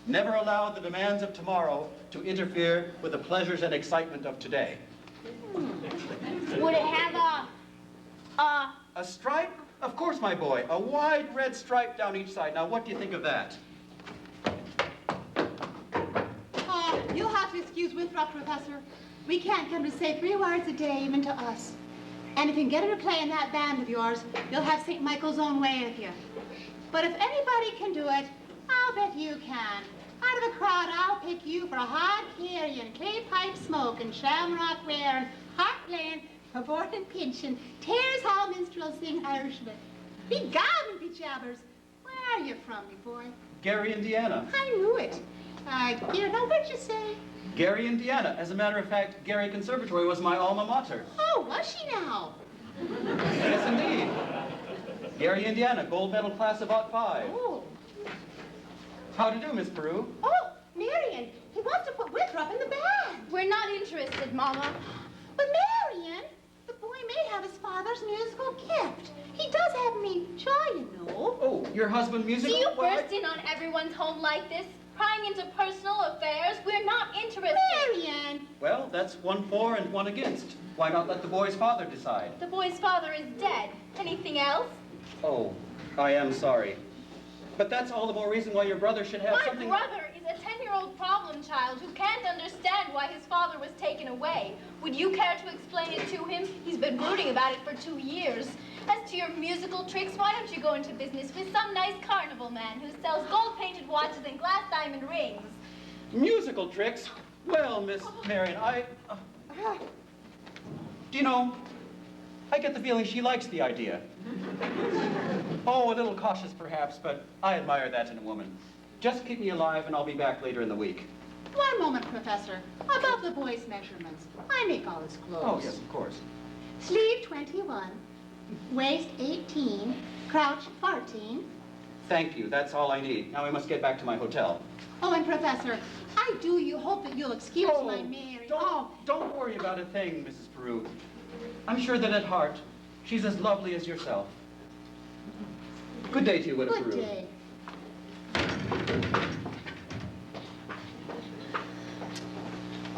Never allow the demands of tomorrow to interfere with the pleasures and excitement of today. Would it have A stripe? Of course, my boy. A wide red stripe down each side. Now, what do you think of that? You'll have to excuse Winthrop, Professor. We can't get him to say 3 words a day, even to us. And if you can get him to play in that band of yours, you'll have St. Michael's own way with you. But if anybody can do it, I'll bet you can. Out of the crowd, I'll pick you for a hard carrying, clay pipe smoking, shamrock wearing, harp playing, pavort and pinching, Tares Hall minstrel sing Irishman. Be gobbing, be jabbers. Where are you from, me boy? Gary, Indiana. I knew it. Here, now, what'd you say? Gary, Indiana. As a matter of fact, Gary Conservatory was my alma mater. Oh, was she now? Yes, indeed. Gary, Indiana, gold medal class of '05. Oh. How to do, Miss Peru? Oh, Marion, he wants to put Winthrop in the band. We're not interested, Mama. But Marion, the boy may have his father's musical gift. He does have me joy, you know. Oh, your husband musical? Do you Well, burst in on everyone's home like this, prying into personal affairs? We're not interested. Marion! Well, that's 1 for and 1 against. Why not let the boy's father decide? The boy's father is dead. Anything else? Oh, I am sorry. But that's all the more reason why your brother should have My something... brother is a 10-year-old problem child who can't understand why his father was taken away. Would you care to explain it to him? He's been brooding about it for 2 years. As to your musical tricks, why don't you go into business with some nice carnival man who sells gold-painted watches and glass diamond rings? Musical tricks? Well, Miss Marion, do you know, I get the feeling she likes the idea. Oh, a little cautious perhaps, but I admire that in a woman. Just keep me alive and I'll be back later in the week. One moment, Professor. About the boy's measurements. I make all his clothes. Oh, yes, of course. Sleeve 21, waist 18, crouch 14. Thank you. That's all I need. Now we must get back to my hotel. Oh, and Professor, I do hope that you'll excuse my Mary. Don't worry about a thing, Mrs. Peru. I'm sure that at heart, She's as lovely as yourself. Good day to you, Widow Good Peru. day.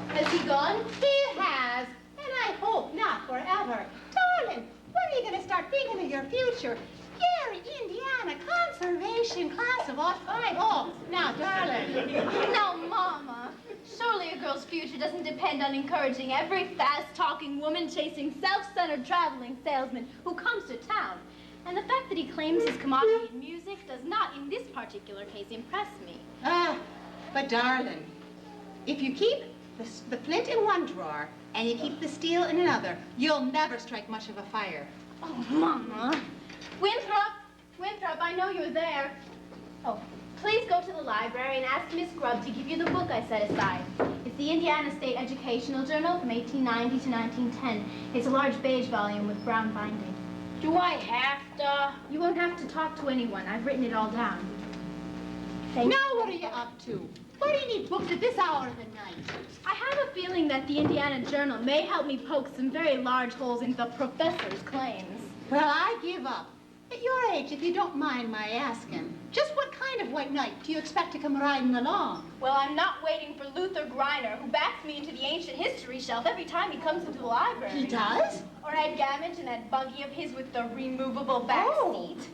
Has he gone? He has, and I hope not forever. Darling, when are you going to start thinking of your future? Gary, Indiana, conservation class of all five. Oh, now, darling. Now, Mama, surely a girl's future doesn't depend on encouraging every fast-talking, woman-chasing, self-centered traveling salesman who comes to town. And the fact that he claims his commodity in music does not, in this particular case, impress me. But darling, if you keep the flint in one drawer and you keep the steel in another, you'll never strike much of a fire. Oh, Mama. Winthrop, I know you're there. Oh, please go to the library and ask Miss Grubb to give you the book I set aside. It's the Indiana State Educational Journal from 1890 to 1910. It's a large beige volume with brown binding. Do I have to? You won't have to talk to anyone. I've written it all down. Thank Now what are you up to? Why do you need books at this hour of the night? I have a feeling that the Indiana Journal may help me poke some very large holes in the professor's claims. Well, I give up. At your age, if you don't mind my asking, just what kind of white knight do you expect to come riding along? Well, I'm not waiting for Luther Greiner, who backs me into the ancient history shelf every time he comes into the library. He does? Or Ed Gammage in that buggy of his with the removable back seat.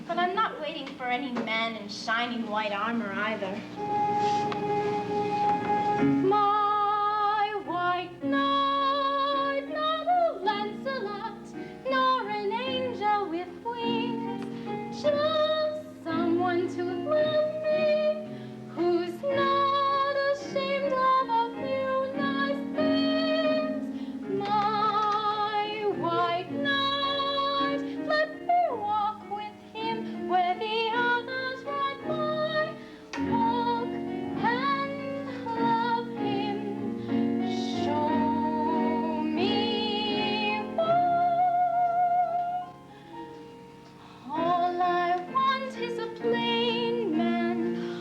But I'm not waiting for any man in shining white armor either. My white knight, not a Lancelot, nor an angel with wings, just someone to love me, who's not ashamed of a few nice things. My white knight, let me walk with him where the others ride by. Walk and love him, show me why. All I want is a plain man.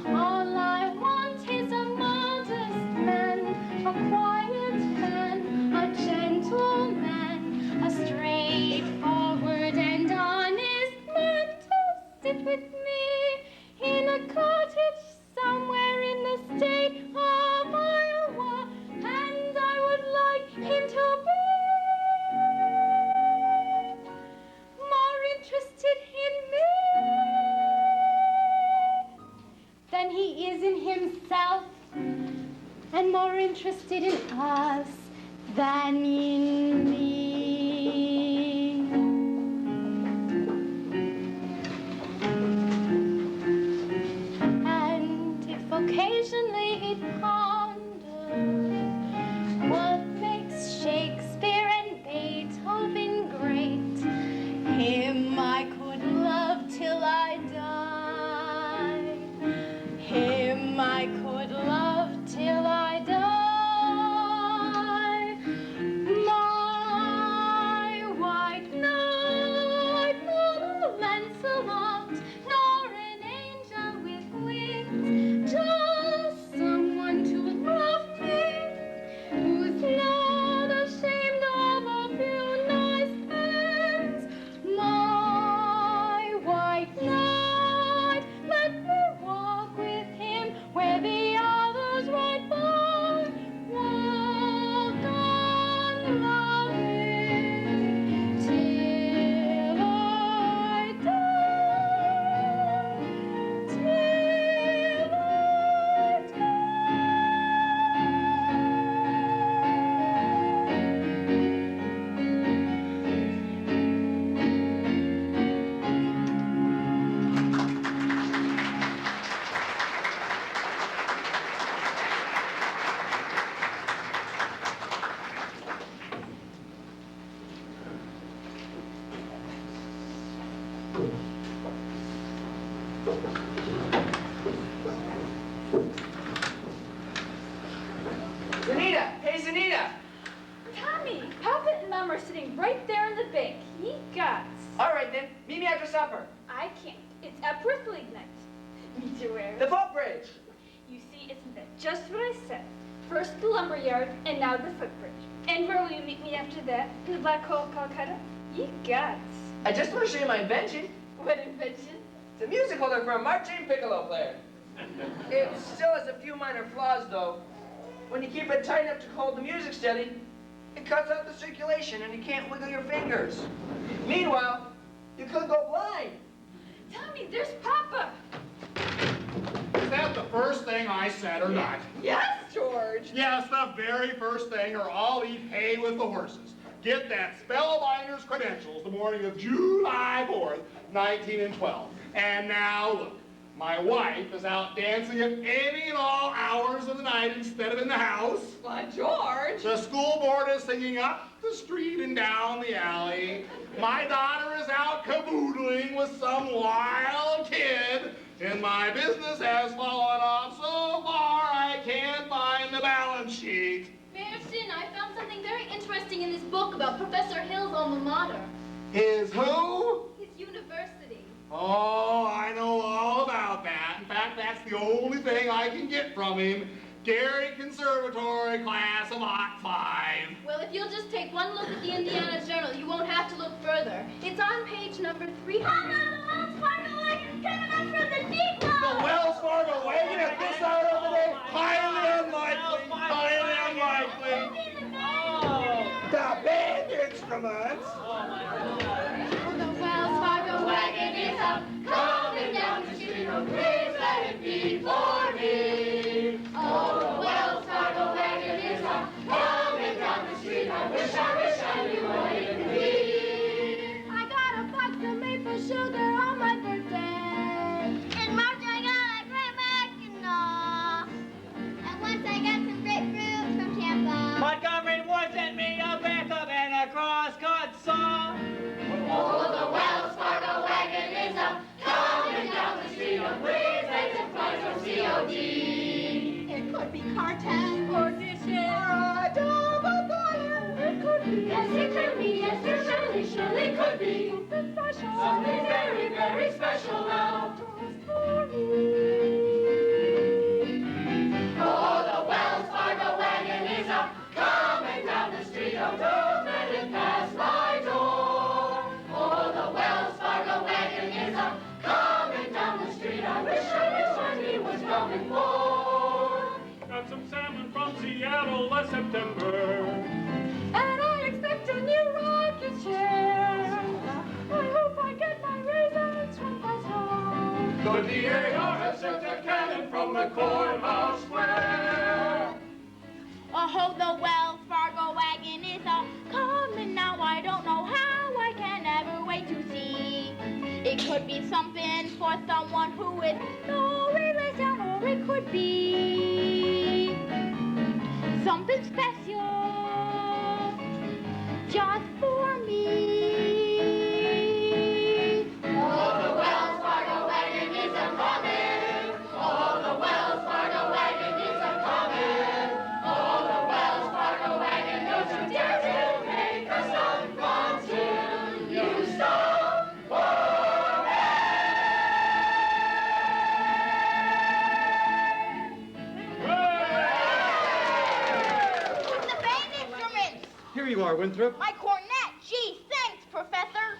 All I want is a modest man, a quiet man, a gentleman, a straightforward and honest man to sit with me in a cottage somewhere in the state of Iowa, and I would like him to be more interested in me than he is in himself, and more interested in us than in me. And if occasionally he'd ponder what makes Shakespeare and Beethoven great, him I could love till I die. Him I could love till I die. My white knight, not a Lancelot, nor an angel with wings, just someone to love me, who's not ashamed of a few nice things. My white knight, let me walk with him where the others ride by. Walk on, love him till I die, till I Zanita! Hey, Zanita! Tommy, Papa and Mom are sitting right there in the bank. Ye gods. All right, then. Meet me after supper. I can't. It's Epworth League night. Me too, where? The footbridge. You see, isn't that just what I said? First the lumber yard, and now the footbridge. And where will you meet me after that? In the Black Hole of Calcutta? You guts. I just want to show you my invention. What invention? It's a music holder for a marching piccolo player. It still has a few minor flaws, though. When you keep it tight enough to hold the music steady, it cuts out the circulation and you can't wiggle your fingers. Meanwhile, you could go blind. Tommy, there's Papa. Is that the first thing I said or not? Yes, George. Yes, the very first thing, or I'll eat hay with the horses. Get that spellbinder's credentials the morning of July 4th, 1912. And now look, my wife is out dancing at any and all hours of the night instead of in the house. Why, George. The school board is singing up the street and down the alley. My daughter is out caboodling with some wild kid. And my business has fallen off so far I can't find the balance sheet. Mayor Sin, I found something very interesting in this book about Professor Hill's alma mater. His who? His university. Oh, I know all about that. In fact, that's the only thing I can get from him. Gary Conservatory class of Hot 5. Well, if you'll just take one look at the Indiana Journal, you won't have to look further. It's on page number 300. Wells Fargo wagon's coming up from the depot! The Wells Fargo wagon at this hour of the day? Highly unlikely. Highly unlikely. The band instruments. The Wells Fargo wagon is up, coming down the street. Oh, please let it be for me. Oh, the Wells Fargo wagon is up, coming down the street. I wish I knew what it could be. I got a box of maple sugar on my birthday. In March I got a great mackinaw. And once I got some grapefruit from Tampa. Montgomery Ward sent me a backup and a cross-cut saw. Oh, the Wells Fargo wagon is up, coming down the street. Oh, please make the price of COD. It could be cartel Or dishes. Or a double butter. It could be. Yes, it could be. Yes, it surely could be. Something special. Something very, very special now. Just for me. Oh, the Wells Fargo wagon is up, coming down the street. Oh, don't let it pass my door. Oh, the Wells Fargo wagon is up, coming down the street. I wish he was coming more. Got some salmon from Seattle last September. And I expect a new rocket share. I hope I get my raisins from my store. Could the AR have sent a cannon from the courthouse square? Oh, the Wells Fargo wagon is a coming now. I don't know how. I can never wait to see. It could be something for someone who with no relation, or it could be something special just for me. Oh, the Wells Fargo wagon is a coming. Oh, the Wells Fargo wagon is a coming. Oh, the Wells Fargo wagon, don't you dare to make a stop until you stop for me. The band instruments. Here you are, Winthrop. My cornet. Gee, thanks, Professor.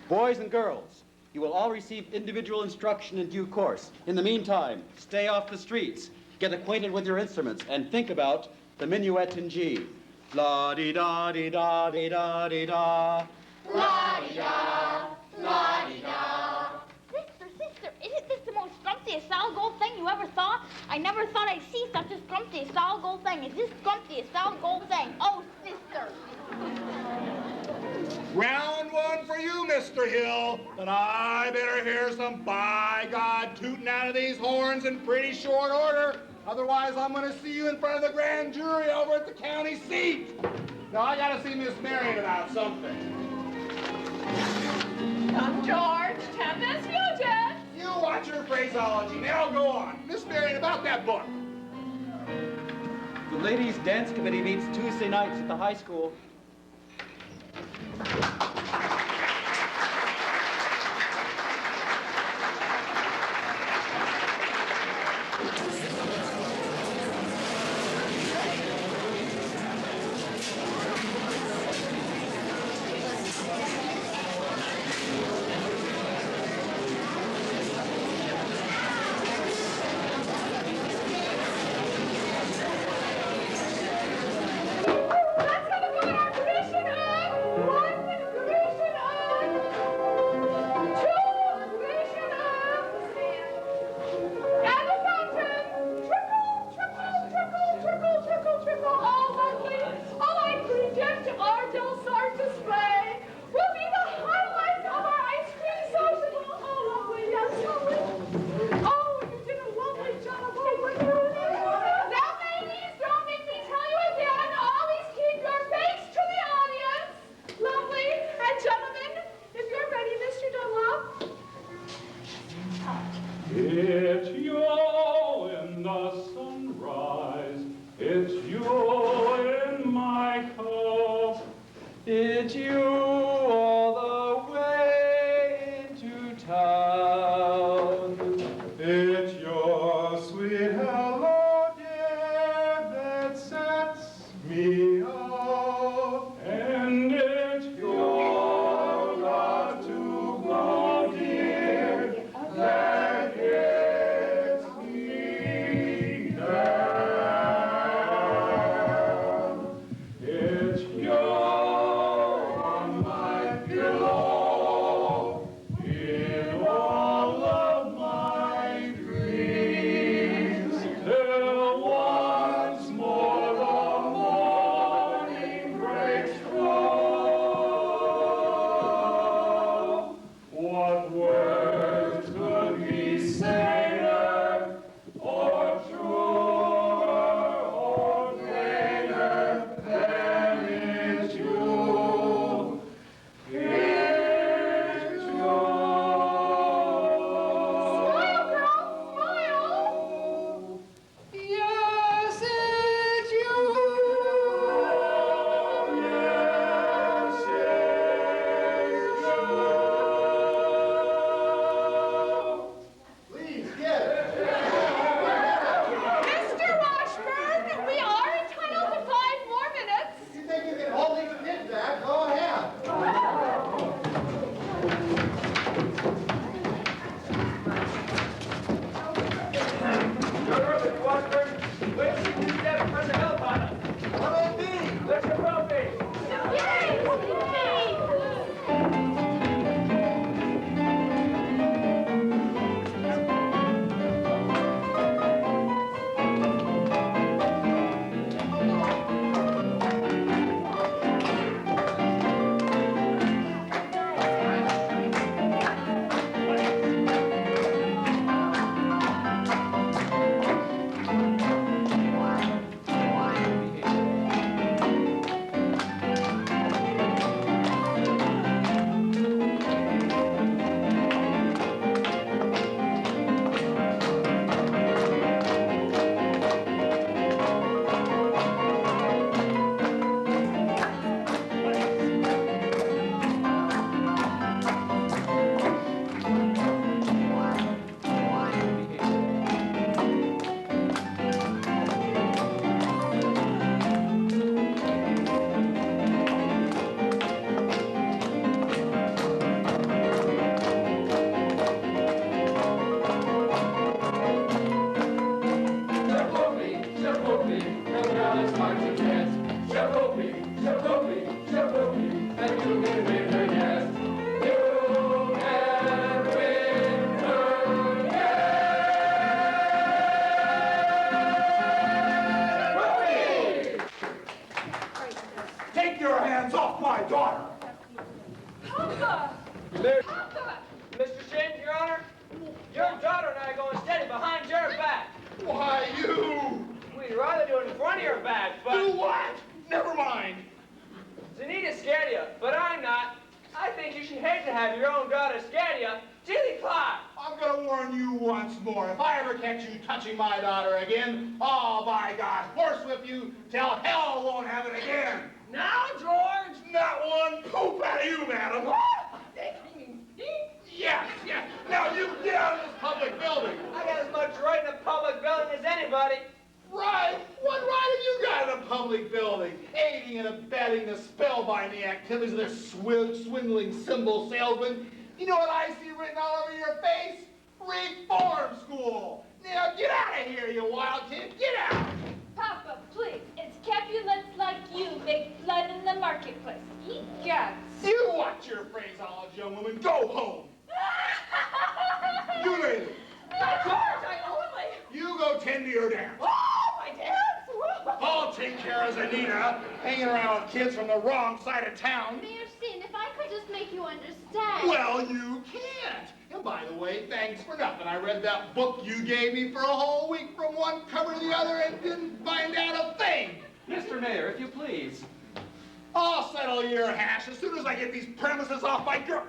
Boys and girls, you will all receive individual instruction in due course. In the meantime, stay off the streets, get acquainted with your instruments, and think about the minuet in G. La-di-da-di-da-di-da-di-da. La-di-da, la-di-da. Sister, isn't this the most scrumptiest solid gold thing you ever saw? I never thought I'd see such a scrumptious solid gold thing. Is this scrumptiest solid gold thing? Oh, sister. Round one for you, Mr. Hill. But I better hear some by God tooting out of these horns in pretty short order. Otherwise, I'm going to see you in front of the grand jury over at the county seat. Now, I got to see Miss Marion about something. Come, George. Tempest future. You watch your phraseology. Now go on. Miss Marion, about that book. The ladies' dance committee meets Tuesday nights at the high school. It's you in the sunrise, it's you in my cup. It's you all the way into town. It's your sweet hello, dear, that sets me up. And it's your got to go, dear, that gets me down. It's your on my pillow, in all of my dreams, till once more the morning breaks through. What words could be saner, or truer, or plainer than it's you? It's you. Smile, girl, smile. Yes, it's you. Yes, it's Please, get it. Mr. Washburn, we are entitled to 5 more minutes. You think you can hold these kids back? Go ahead. Washburn, wait till you step in front of the hell pot. What'll it be? Where's your trophy? Take your hands off my daughter. Papa! Mr. Papa! Shane, Your Honor, your daughter and I are going steady behind your back. Why, you? We'd rather do it in front of your back, Do but what? Never mind. Zanita scared you, but I'm not. I think you should hate to have your own daughter scared you. Tilly Clark! I'm gonna warn you once more. If I ever catch you touching my daughter again, oh, by God, horsewhip you till hell won't have it again. Now, George! Not one poop out of you, madam. Yes, yes. Now you get out of this public building. I got as much right in a public building as anybody. Right? What right have you got in a public building? Aiding and abetting the spellbinding activities of this swindling symbol salesman. You know what I see written all over your face? Reform school. Now get out of here, you wild kid. Get out. Papa, please. It's Capulets like you make flood in the marketplace. Eat guts. You watch your phraseology, young woman. Go home. You lady. George, I only... You go tend to your dance. Oh, my dance! I'll take care of Zanita, hanging around with kids from the wrong side of town. Mayor Sin, if I could just make you understand. Well, you can't. And by the way, thanks for nothing. I read that book you gave me for a whole week from one cover to the other and didn't find out a thing. Mr. Mayor, if you please. I'll settle your hash as soon as I get these premises off my girl.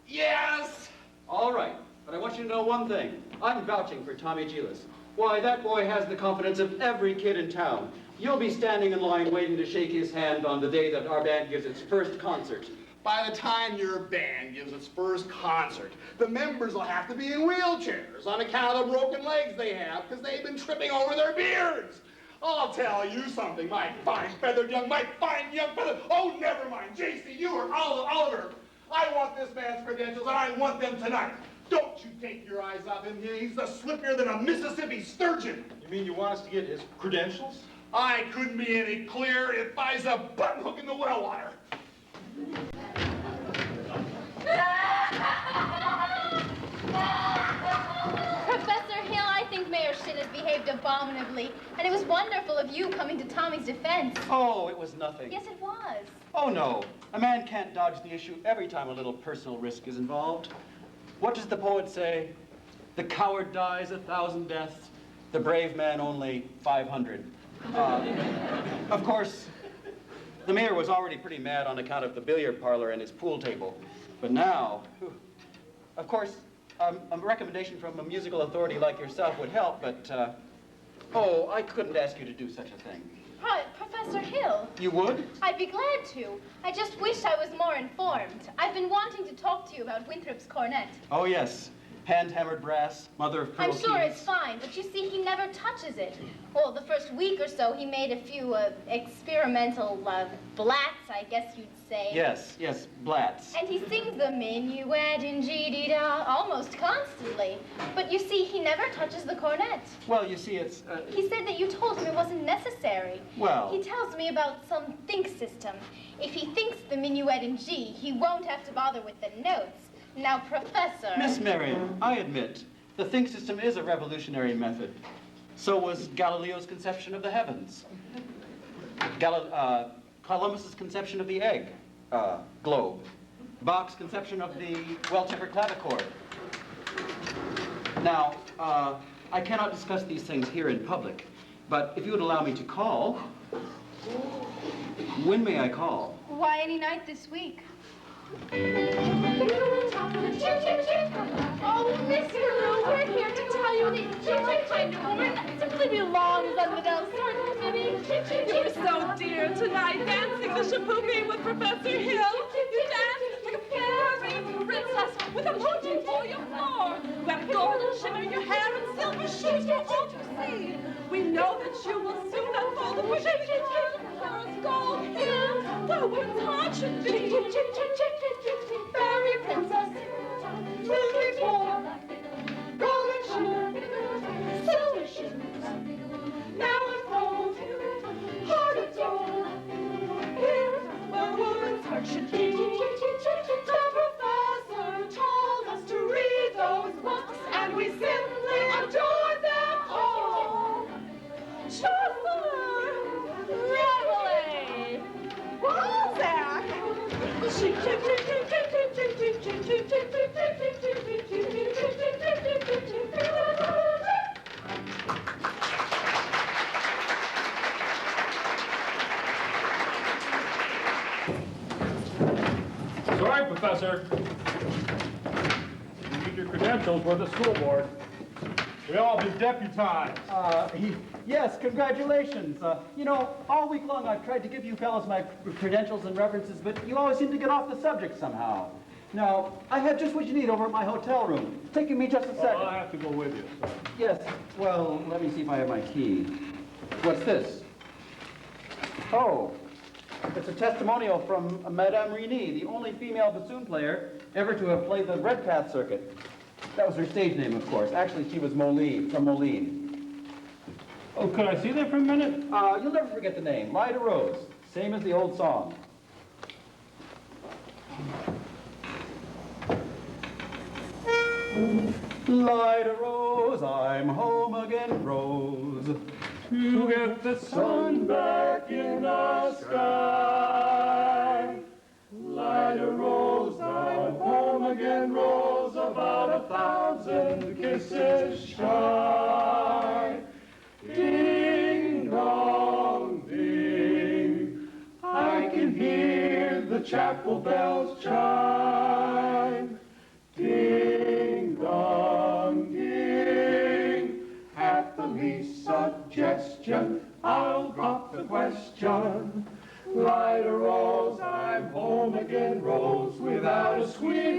Yes. All right, but I want want you to know one thing. I'm vouching for Tommy Gillis. Why, that boy has the confidence of every kid in town. You'll be standing in line waiting to shake his hand on the day that our band gives its first concert. By the time your band gives its first concert, the members will have to be in wheelchairs on account of the broken legs they have because they've been tripping over their beards. I'll tell you something, my fine young feather. Oh, never mind, JC, you or Oliver. I want this man's credentials, and I want them tonight. Don't you take your eyes off him. He's the slippier than a Mississippi sturgeon. You mean you want us to get his credentials? I couldn't be any clearer if I's a button hook in the well water. Professor Hill, I think Mayor Shin has behaved abominably, and it was wonderful of you coming to Tommy's defense. Oh, it was nothing. Yes, it was. Oh, no. A man can't dodge the issue every time a little personal risk is involved. What does the poet say? The coward dies 1,000 deaths, the brave man only 500. Of course, the mayor was already pretty mad on account of the billiard parlor and his pool table. But now, of course, a recommendation from a musical authority like yourself would help, but, oh, I couldn't ask you to do such a thing. Professor Hill. You would? I'd be glad to. I just wish I was more informed. I've been wanting to talk to you about Winthrop's cornet. Oh, yes. Hand-hammered brass, mother of pearl I'm sure keys. it's fine, but you see, he never touches it. Well, the first week or so, he made a few experimental blats, I guess you'd say. Yes, blats. And he sings the minuet in G-D-da almost constantly. But you see, he never touches the cornet. Well, you see, it's... He said that you told him it wasn't necessary. Well... He tells me about some think system. If he thinks the minuet in G, he won't have to bother with the notes. Now, Professor... Miss Mary, I admit, the think system is a revolutionary method. So was Galileo's conception of the heavens. Columbus's conception of the egg, globe. Bach's conception of the well-tempered clavichord. Now, I cannot discuss these things here in public, but if you would allow me to call... When may I call? Why, any night this week. Oh, Miss Carew, we're here to tell you that you're my kind of woman that simply belongs on the Del Sword Committee. You were so dear tonight, dancing the shapoopy with Professor Hill. You danced like a pure princess with a motif for your floor. You have golden shimmer in your hair and silver shoes for all to see. We know that you will soon unfold the pretty pearls, gold hair, what a woman's heart should be. Fairy princess, silky floor, golden shimmer, silver shoes. Now unfold, heart of gold. Here, where a woman's heart should be. The professor told us to read those books, and we simply adore them all. Chaucer, Rabelais, Balzac. Sorry, Professor. You need your credentials with the school board. We all been deputized. Yes, congratulations. You know, all week long I've tried to give you fellows my credentials and references, but you always seem to get off the subject somehow. Now, I have just what you need over at my hotel room. It's taking me just a second. I'll have to go with you, sir. Yes, well, let me see if I have my key. What's this? Oh, it's a testimonial from Madame Rini, the only female bassoon player ever to have played the Red Path circuit. That was her stage name, of course. Actually, she was Moline, from Moline. Oh, could I see that for a minute? You'll never forget the name. Lyda Rose. Same as the old song. Lyda Rose, I'm home again, Rose. To get the sun back in the sky. Lyda Rose, I'm home again, Rose, about 1,000 kisses shy. Ding dong ding, I can hear the chapel bells chime. Ding dong.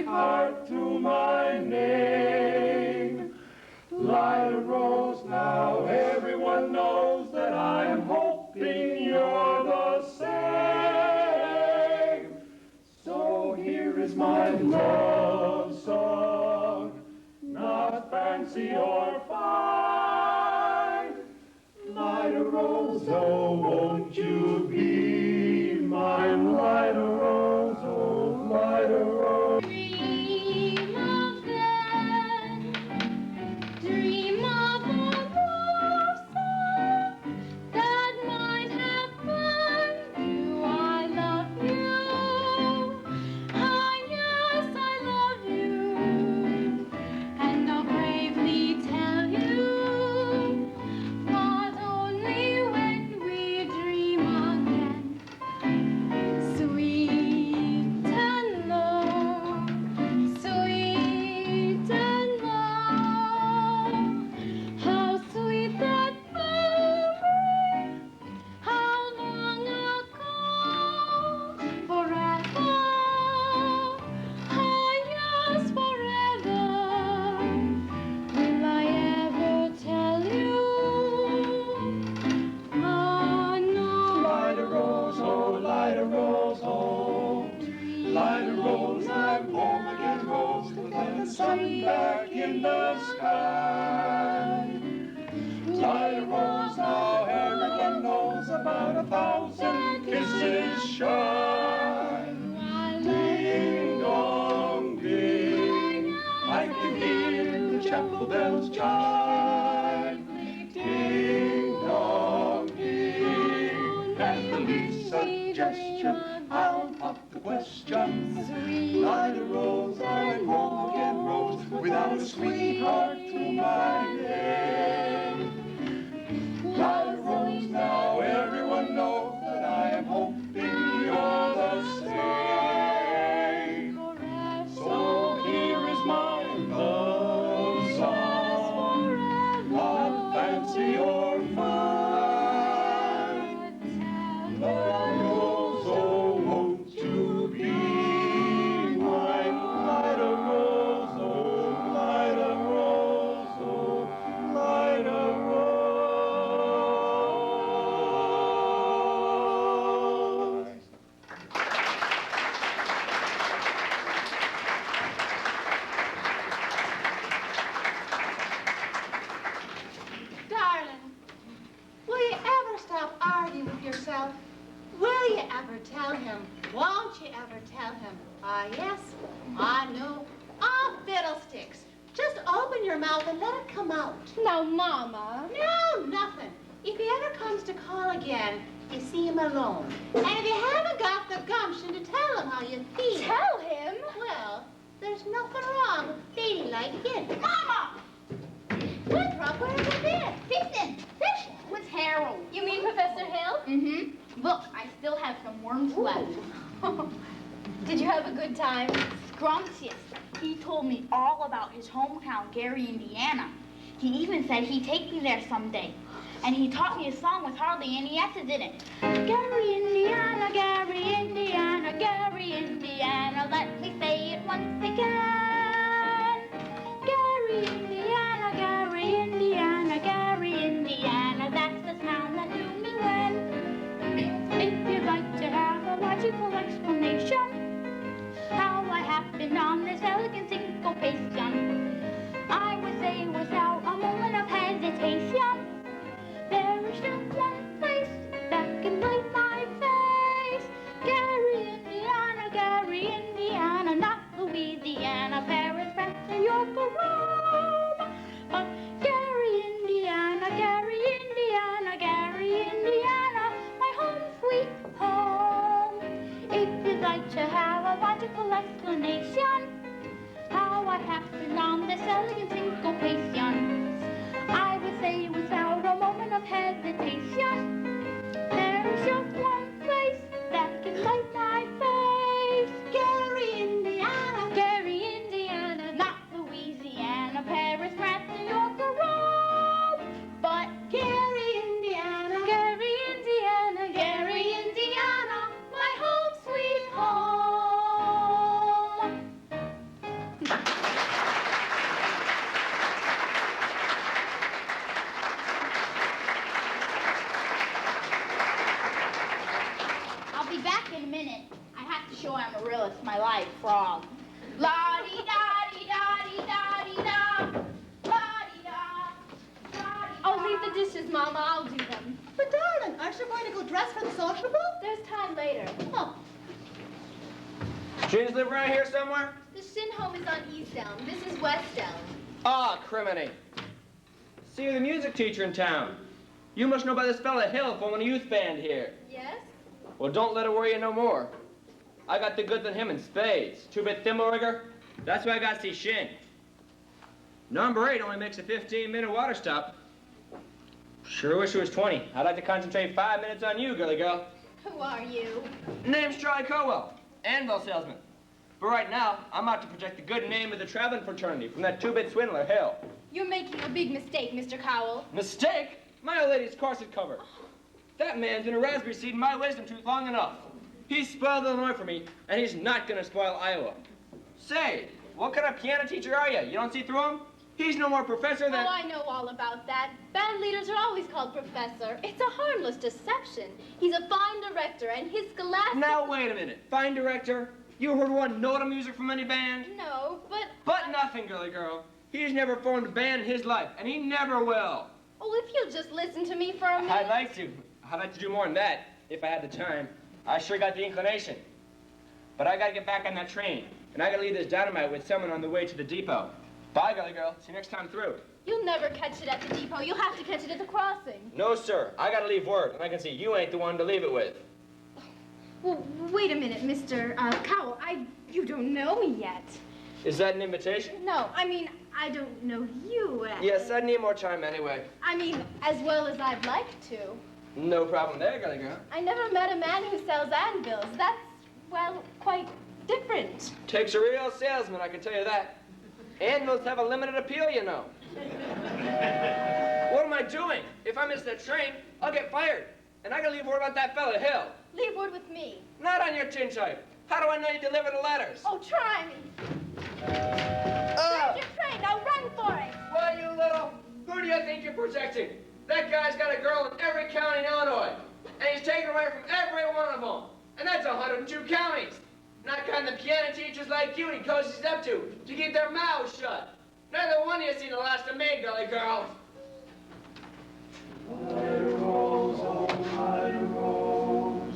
sweetheart to my name. Light a rose now, everyone knows that I am hoping you're the same. So here is my love song, not fancy or fine. Light a rose, oh, won't you be mine? Light a rose, oh, light a rose. Dream of them. Dream of a love song that might happen. Do I love you? Ah, yes, I love you. And I'll bravely tell you, but only when we dream again. Sweet and low, sweet and low. How sweet that memory, how long ago. Forever, ah yes, forever. Will I ever tell you? Ah, no. Light a rose, oh, light a rose, oh. Light a rose, I'm home again, rose, to let the sun back in the sky. Light a rose now, everyone knows about 1,000 kisses shy. Ding dong ding, I can hear the chapel bells chime. Ding dong ding, and the least suggestion, I'll pop the question. Light a rose, I'm home again, rose, without a sweetheart to my name. Light a rose now, everyone knows that I am hoping you're the same. So here is my love song, not fancy or fine. Light a rose, oh, won't you be mine? Light a rose, oh, light a rose, oh, light a rose. Darling, will you ever stop arguing with yourself? Will you ever tell him? Won't you ever tell him? Ah, yes, I know. Ah, fiddlesticks. Just open your mouth and let it come out. Now, Mama. No, nothing. If he ever comes to call again, you see him alone. And if you haven't got the gumption to tell him how you feel. Tell him? Well, there's nothing wrong with feeling like him. Mama! What's wrong? Where have you been? Fixin', fish with Harold. You mean Professor Hill? Mm-hmm. Look, I still have some worms left. Did you have a good time? Scrumptious. He told me all about his hometown, Gary, Indiana. He even said he'd take me there someday. And he taught me a song with hardly any S's in it. Gary, Indiana, Gary, Indiana, Gary, Indiana. Let me say it once again. Gary, Indiana, Gary, Indiana, Gary, Indiana. That's the sound that knew me when. If you'd like to have a logical explanation how I happened on this elegant syncopation, I would say without a moment of hesitation, there is just one place that can light my face. Gary, Indiana, Gary, Indiana, not Louisiana, Paris, France, New York, or Rome. But Gary, Indiana, Gary, Indiana, Gary, Indiana, my home sweet home. If you'd like to have a logical explanation how I happened on this elegant syncopation, I would say without a moment of hesitation, there is just one place that can light my face. Gary, Indiana, Gary, Indiana, not Louisiana, Paris, France, New York, or Rome. But Gary, Indiana, Gary, Indiana, Gary, Indiana, my home sweet home. I'll be back in a minute. I have to show Amaryllis my live frog. La-dee-da-dee-da-dee-da-dee-da. La-dee-da. Oh, leave the dishes, Mama. I'll do them. But darling, aren't you going to go dress for the sociable? There's time later. Oh, Shins live around here somewhere? The Shin home is on East Elm. This is West Elm. Ah, criminy. See, you're the music teacher in town. You must know about this fella Hill forming a youth band here. Yes? Well, don't let it worry you no more. I got the goods on him in spades. Two-bit thimble rigger. That's why I got to see Shin. Number 8 only makes a 15-minute water stop. Sure wish it was 20. I'd like to concentrate 5 minutes on you, girly girl. Who are you? Name's Charlie Cowell, anvil salesman. But right now, I'm out to protect the good name of the traveling fraternity from that two-bit swindler, Hill. You're making a big mistake, Mr. Cowell. Mistake? My old lady's corset cover. That man's been a raspberry seed in my wisdom tooth long enough. He's spoiled Illinois for me, and he's not gonna spoil Iowa. Say, what kind of piano teacher are you? You don't see through him? He's no more professor than... Oh, I know all about that. Band leaders are always called professor. It's a harmless deception. He's a fine director, and his scholastic... Now, wait a minute. Fine director? You heard one note of music from any band? No, but... But nothing, girly girl. He's never formed a band in his life, and he never will. Oh, if you'll just listen to me for a minute... I'd like to. I'd like to do more than that, if I had the time. I sure got the inclination. But I gotta get back on that train, and I gotta leave this dynamite with someone on the way to the depot. Bye, girly girl. See you next time through. You'll never catch it at the depot. You'll have to catch it at the crossing. No, sir. I gotta leave word, and I can see you ain't the one to leave it with. Well, wait a minute, Mr. Cowell. You don't know me yet. Is that an invitation? No, I mean, I don't know you. Yes, I need more time anyway. I mean, as well as I'd like to. No problem there, girly girl. I never met a man who sells anvils. That's, well, quite different. Takes a real salesman, I can tell you that. Anvils have a limited appeal, you know. What am I doing? If I miss that train, I'll get fired. And I gotta leave word about that fella, Hill. Leave word with me. Not on your tin type. How do I know you deliver the letters? Oh, try me. There's your train. Now run for it. Why, you little... Who do you think you're protecting? That guy's got a girl in every county in Illinois. And he's taken away from every one of them. And that's 102 counties. Not kind of piano teachers like you he coaches up to keep their mouths shut. Neither one of you seen the last of me, girly girl. Light a rose, oh, light a rose.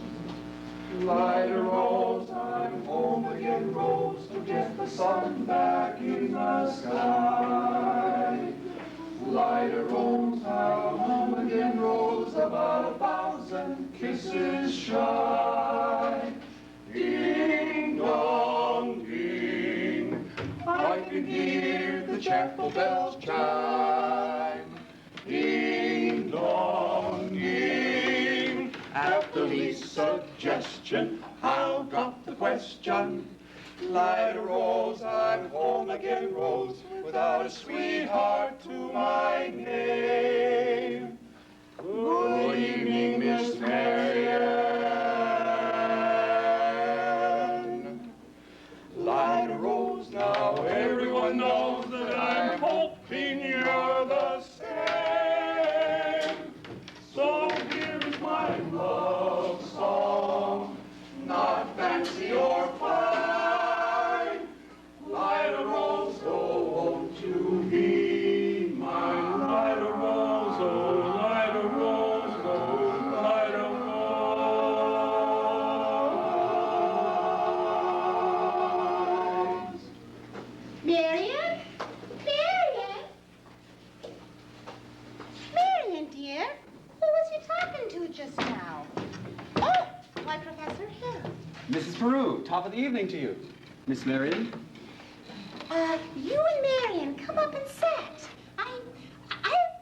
Light a rose, I'm home again, rose, to get the sun back in the sky. Light a rose, I'm home again, rose, about 1,000 kisses shy. Ding dong ding, I can hear the chapel bells chime. Ding dong ding, at the least suggestion, I'll drop the question. Light a rose, I'm home again, rose, without a sweetheart to my name. Good evening, Miss Marian. Light a rose now, everyone knows that I'm hoping you're the same. So here's my love song, not fancy or fine. Light a rose, oh, won't you be mine? Light a rose, oh, light a rose, oh, light a rose. Marian? Marian? Marian, dear, who was you talking to just now? Oh, why, Professor Hill. Mrs. Peru, top of the evening to you. Miss Marion? You and Marian, come up and sit. I've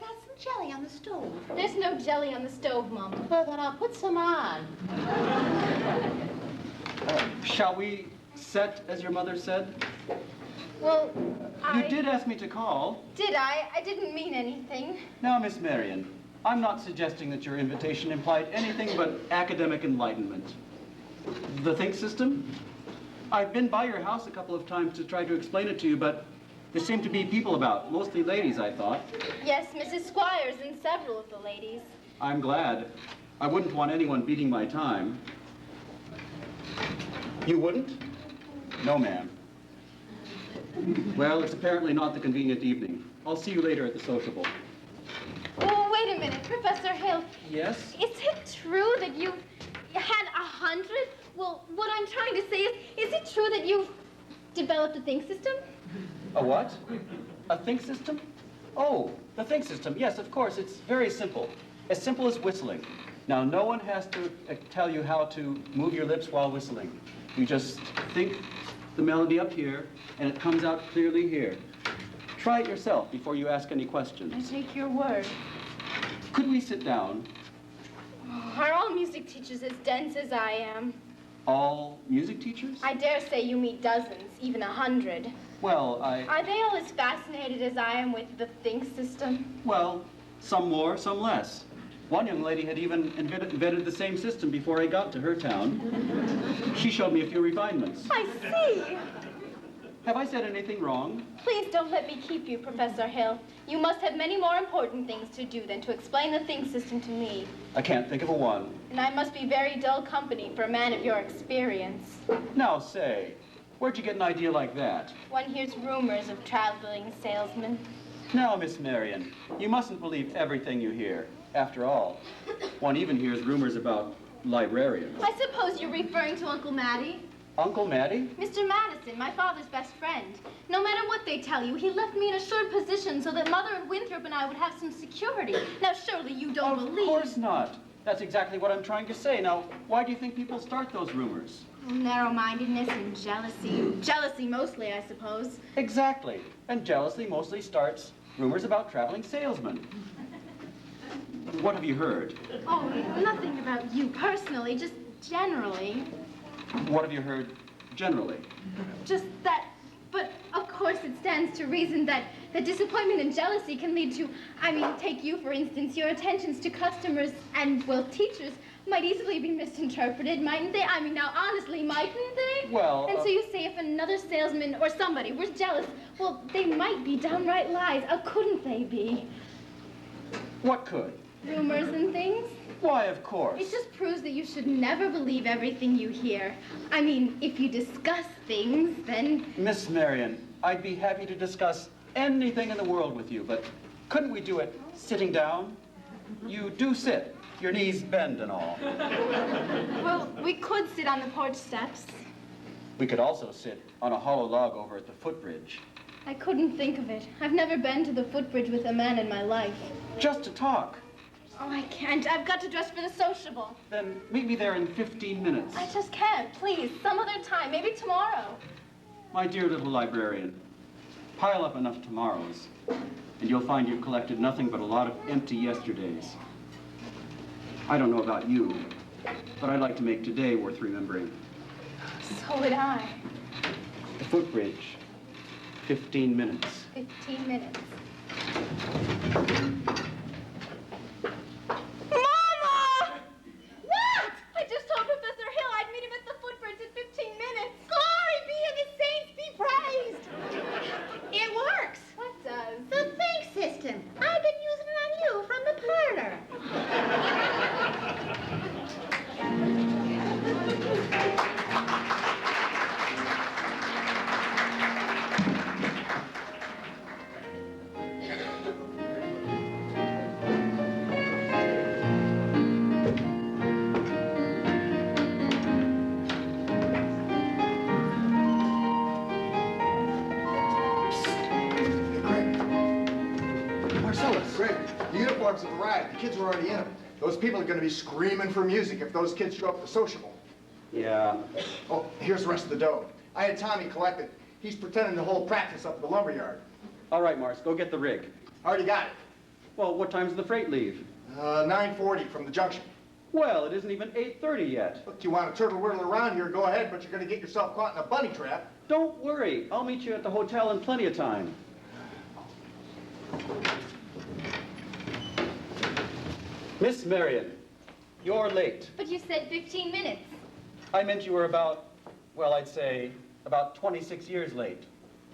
got some jelly on the stove. There's no jelly on the stove, Mama. Well, then I'll put some on. Shall we set, as your mother said? Well, You did ask me to call. Did I? I didn't mean anything. Now, Miss Marion, I'm not suggesting that your invitation implied anything but academic enlightenment. The think system? I've been by your house a couple of times to try to explain it to you, but there seem to be people about, mostly ladies, I thought. Yes, Mrs. Squires and several of the ladies. I'm glad. I wouldn't want anyone beating my time. You wouldn't? No, ma'am. Well, it's apparently not the convenient evening. I'll see you later at the sociable. Oh, wait a minute, Professor Hill. Yes? Is it true that you've had 100? Well, what I'm trying to say is it true that you've developed a think system? A what? A think system? Oh, the think system. Yes, of course. It's very simple. As simple as whistling. Now, no one has to tell you how to move your lips while whistling. You just think the melody up here, and it comes out clearly here. Try it yourself before you ask any questions. I take your word. Could we sit down? Are all music teachers as dense as I am? All music teachers? I dare say you meet dozens, even 100. Well, Are they all as fascinated as I am with the think system? Well, some more, some less. One young lady had even invented the same system before I got to her town. She showed me a few refinements. I see. Have I said anything wrong? Please don't let me keep you, Professor Hill. You must have many more important things to do than to explain the think system to me. I can't think of a one. And I must be very dull company for a man of your experience. Now, say, where'd you get an idea like that? One hears rumors of traveling salesmen. Now, Miss Marion, you mustn't believe everything you hear. After all, one even hears rumors about librarians. I suppose you're referring to Uncle Matty? Uncle Matty? Mr. Madison, my father's best friend. No matter what they tell you, he left me in a assured position so that Mother Winthrop and I would have some security. Now, surely you don't believe... Of course not. That's exactly what I'm trying to say. Now, why do you think people start those rumors? Oh, narrow-mindedness and jealousy. Jealousy mostly, I suppose. Exactly. And jealousy mostly starts rumors about traveling salesmen. What have you heard? Oh, nothing about you personally, just generally. What have you heard generally? Just that, but of course it stands to reason that disappointment and jealousy can lead to, take you for instance, your attentions to customers and, well, teachers might easily be misinterpreted, mightn't they? Now honestly, mightn't they? Well, And so you say if another salesman or somebody was jealous, well, they might be downright lies. Couldn't they be? What could? Rumors and things? Why, of course. It just proves that you should never believe everything you hear. If you discuss things, then... Miss Marion, I'd be happy to discuss anything in the world with you, but couldn't we do it sitting down? You do sit. Your knees bend and all. Well, we could sit on the porch steps. We could also sit on a hollow log over at the footbridge. I couldn't think of it. I've never been to the footbridge with a man in my life. Just to talk. Oh, I can't. I've got to dress for the sociable. Then meet me there in 15 minutes. I just can't. Please, some other time. Maybe tomorrow. My dear little librarian, pile up enough tomorrows, and you'll find you've collected nothing but a lot of empty yesterdays. I don't know about you, but I'd like to make today worth remembering. So would I. The footbridge, 15 minutes. 15 minutes. Have arrived. The kids are already in them. Those people are going to be screaming for music if those kids show up at the sociable. Yeah. Oh, here's the rest of the dough. I had Tommy collect it. He's pretending to hold practice up at the lumber yard. All right, Morris, go get the rig. Already got it. Well, what time's the freight leave? 9:40 from the junction. Well, it isn't even 8:30 yet. Look, you want to turtle whirl around here, go ahead, but you're going to get yourself caught in a bunny trap. Don't worry. I'll meet you at the hotel in plenty of time. Miss Marion, you're late. But you said 15 minutes. I meant you were about well, I'd say about 26 years late.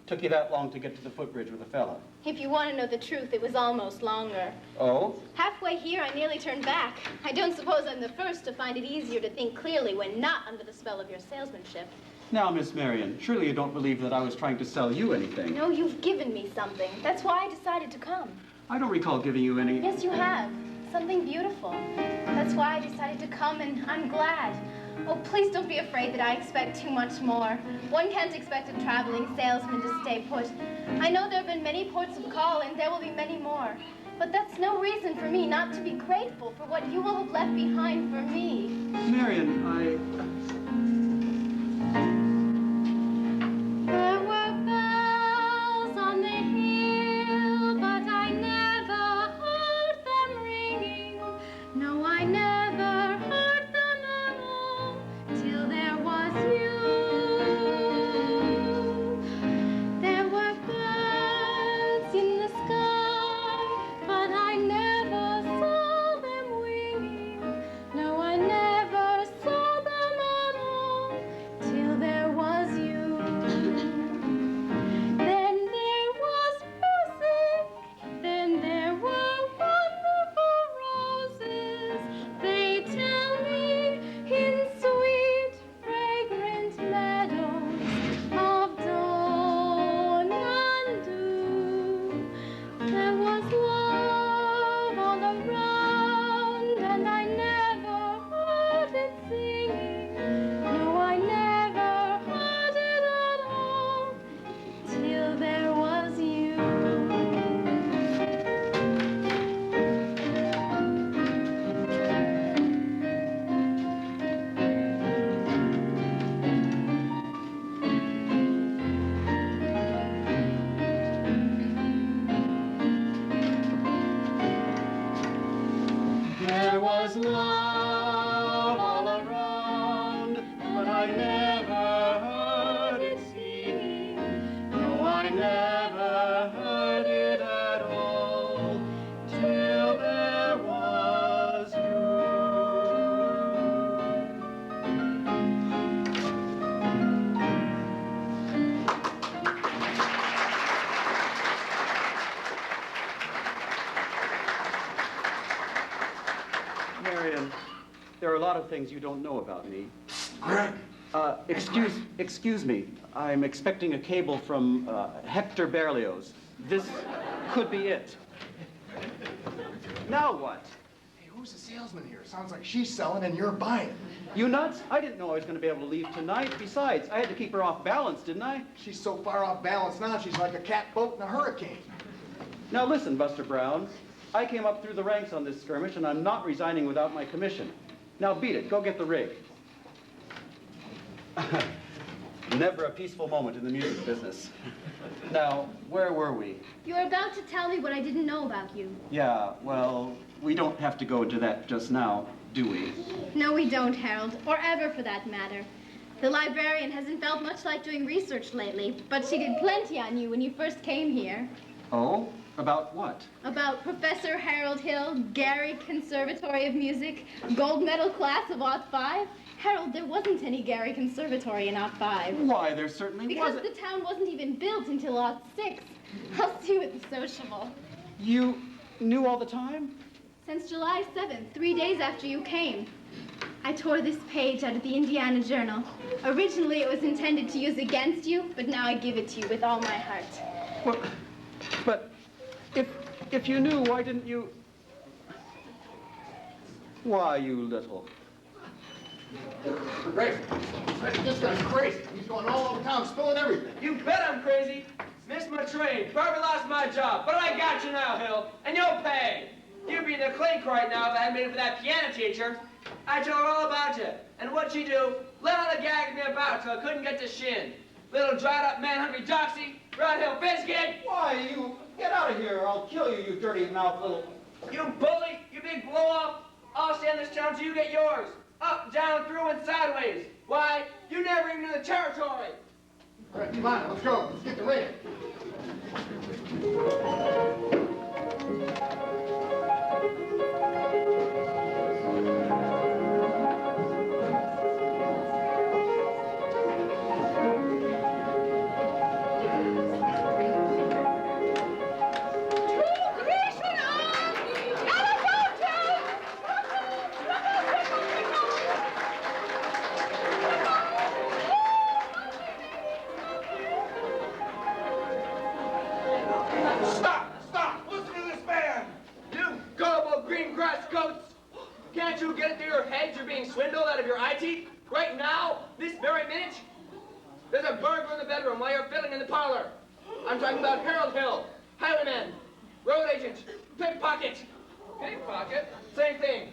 Took you that long to get to the footbridge with a fella. If you want to know the truth, it was almost longer. Oh? Halfway here, I nearly turned back. I don't suppose I'm the first to find it easier to think clearly when not under the spell of your salesmanship. Now, Miss Marion, surely you don't believe that I was trying to sell you anything. No, you've given me something. That's why I decided to come. I don't recall giving you any... Yes, you have. Something beautiful. That's why I decided to come, and I'm glad. Oh, please don't be afraid that I expect too much more. One can't expect a traveling salesman to stay put. I know there have been many ports of call, and there will be many more. But that's no reason for me not to be grateful for what you will have left behind for me. Marion, There were bells on the hill, but I never heard them ringing. No, I never heard them at all till there was you. There were birds in the sky, but I never saw them winging. No, I never saw them at all till there was you. Then there was music, then there were wonderful roses. They tell me in sweet, fragrant meadows of dawn and dew. There was love all around, and I never heard it singing. No, I never heard it at all till there was you. there was love all around, but I never heard it singing. No, I never heard it at all till there was Marion, there are a lot of things you don't know about me. Greg. Excuse me. I'm expecting a cable from Hector Berlioz. This could be it. Now what? Hey, who's the salesman here? Sounds like she's selling and you're buying. You nuts? I didn't know I was going to be able to leave tonight. Besides, I had to keep her off balance, didn't I? She's so far off balance now, she's like a cat boat in a hurricane. Now listen, Buster Brown. I came up through the ranks on this skirmish, and I'm not resigning without my commission. Now beat it. Go get the rig. Never a peaceful moment in the music business. Now, where were we? You were about to tell me what I didn't know about you. Yeah, well, we don't have to go into that just now, do we? No, we don't, Harold, or ever for that matter. The librarian hasn't felt much like doing research lately, but she did plenty on you when you first came here. Oh? About what? About Professor Harold Hill, Gary Conservatory of Music, gold medal class of Ot 5. Harold, there wasn't any Gary Conservatory in Ot 5. Why, there certainly because wasn't. the town wasn't even built until Ot 6. I'll see you at the sociable. You knew all the time? Since July 7th, 3 days after you came. I tore this page out of the Indiana Journal. Originally, it was intended to use against you, but now I give it to you with all my heart. Well, but if you knew, why didn't you... Why, you little... Greg, this guy's crazy. He's going all over town, spilling everything. You bet I'm crazy. Missed my train, probably lost my job, but I got you now, Hill, and you'll pay. You'd be in the clink right now if I hadn't been for that piano teacher. I told her all about you, and what'd she do? Let out the gag me about till I couldn't get to shin. Little dried-up man-hungry doxy, Red Hill biscuit. Why, you... Get out of here or I'll kill you, you dirty mouth little... You bully, you big blow-off. I'll stay in this town till you get yours. Up, down, through, and sideways. Why, you never even knew the territory. All right, come on, let's go. Let's get the rig. Stop! Listen to this man! You gullible green grass goats! Can't you get it through your heads you're being swindled out of your eye teeth? Right now, this very minute? There's a burglar in the bedroom while you're fiddling in the parlor. I'm talking about Harold Hill, highwayman, road agent, pickpocket. Pickpocket? Same thing.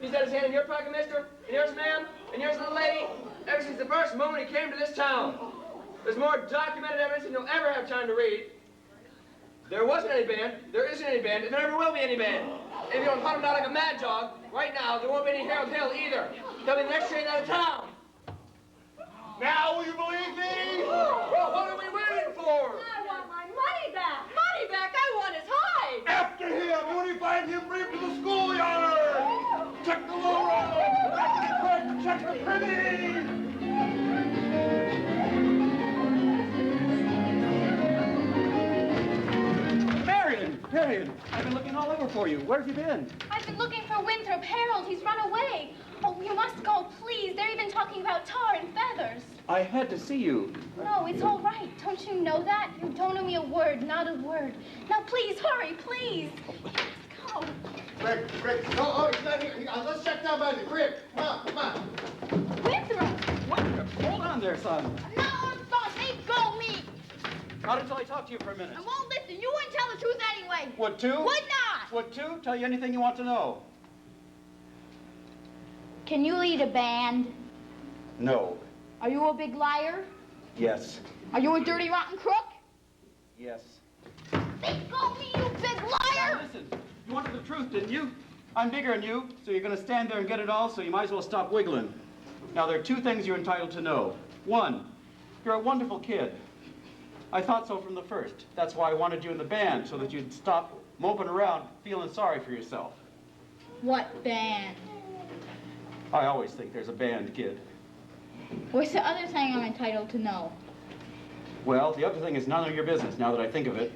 He's got his hand in your pocket, mister, and yours, ma'am, and yours, little lady, ever since the first moment he came to this town. There's more documented evidence than you'll ever have time to read. There wasn't any band, there isn't any band, and there never will be any band. If you don't hunt him down like a mad dog, right now, there won't be any Harold Hill either. He'll be the next train out of town. Now will you believe me? Well, what are we waiting for? I want my money back. Money back? I want his hide. After him! When we find him, bring him to the schoolyard! Check the low road! Check the pretty! Marion, I've been looking all over for you. Where have you been? I've been looking for Winthrop Harold. He's run away. Oh, you must go, please. They're even talking about tar and feathers. I had to see you. No, it's all right. Don't you know that? You don't owe me a word, not a word. Now, please, hurry, please. Let's go. Greg, oh, he's not here. Let's check down by the crib. Come on. Winthrop! Hold on there, son. No, don't leave go me. Not until I talk to you for a minute. I won't listen. You wouldn't tell the truth anyway. Would to? Would not. Would to? Tell you anything you want to know. Can you lead a band? No. Are you a big liar? Yes. Are you a dirty, rotten crook? Yes. Leave go me, you big liar! Now listen, you wanted the truth, didn't you? I'm bigger than you, so you're going to stand there and get it all, so you might as well stop wiggling. Now, there are two things you're entitled to know. One, you're a wonderful kid. I thought so from the first. That's why I wanted you in the band, so that you'd stop moping around feeling sorry for yourself. What band? I always think there's a band, kid. What's the other thing I'm entitled to know? Well, the other thing is none of your business, now that I think of it.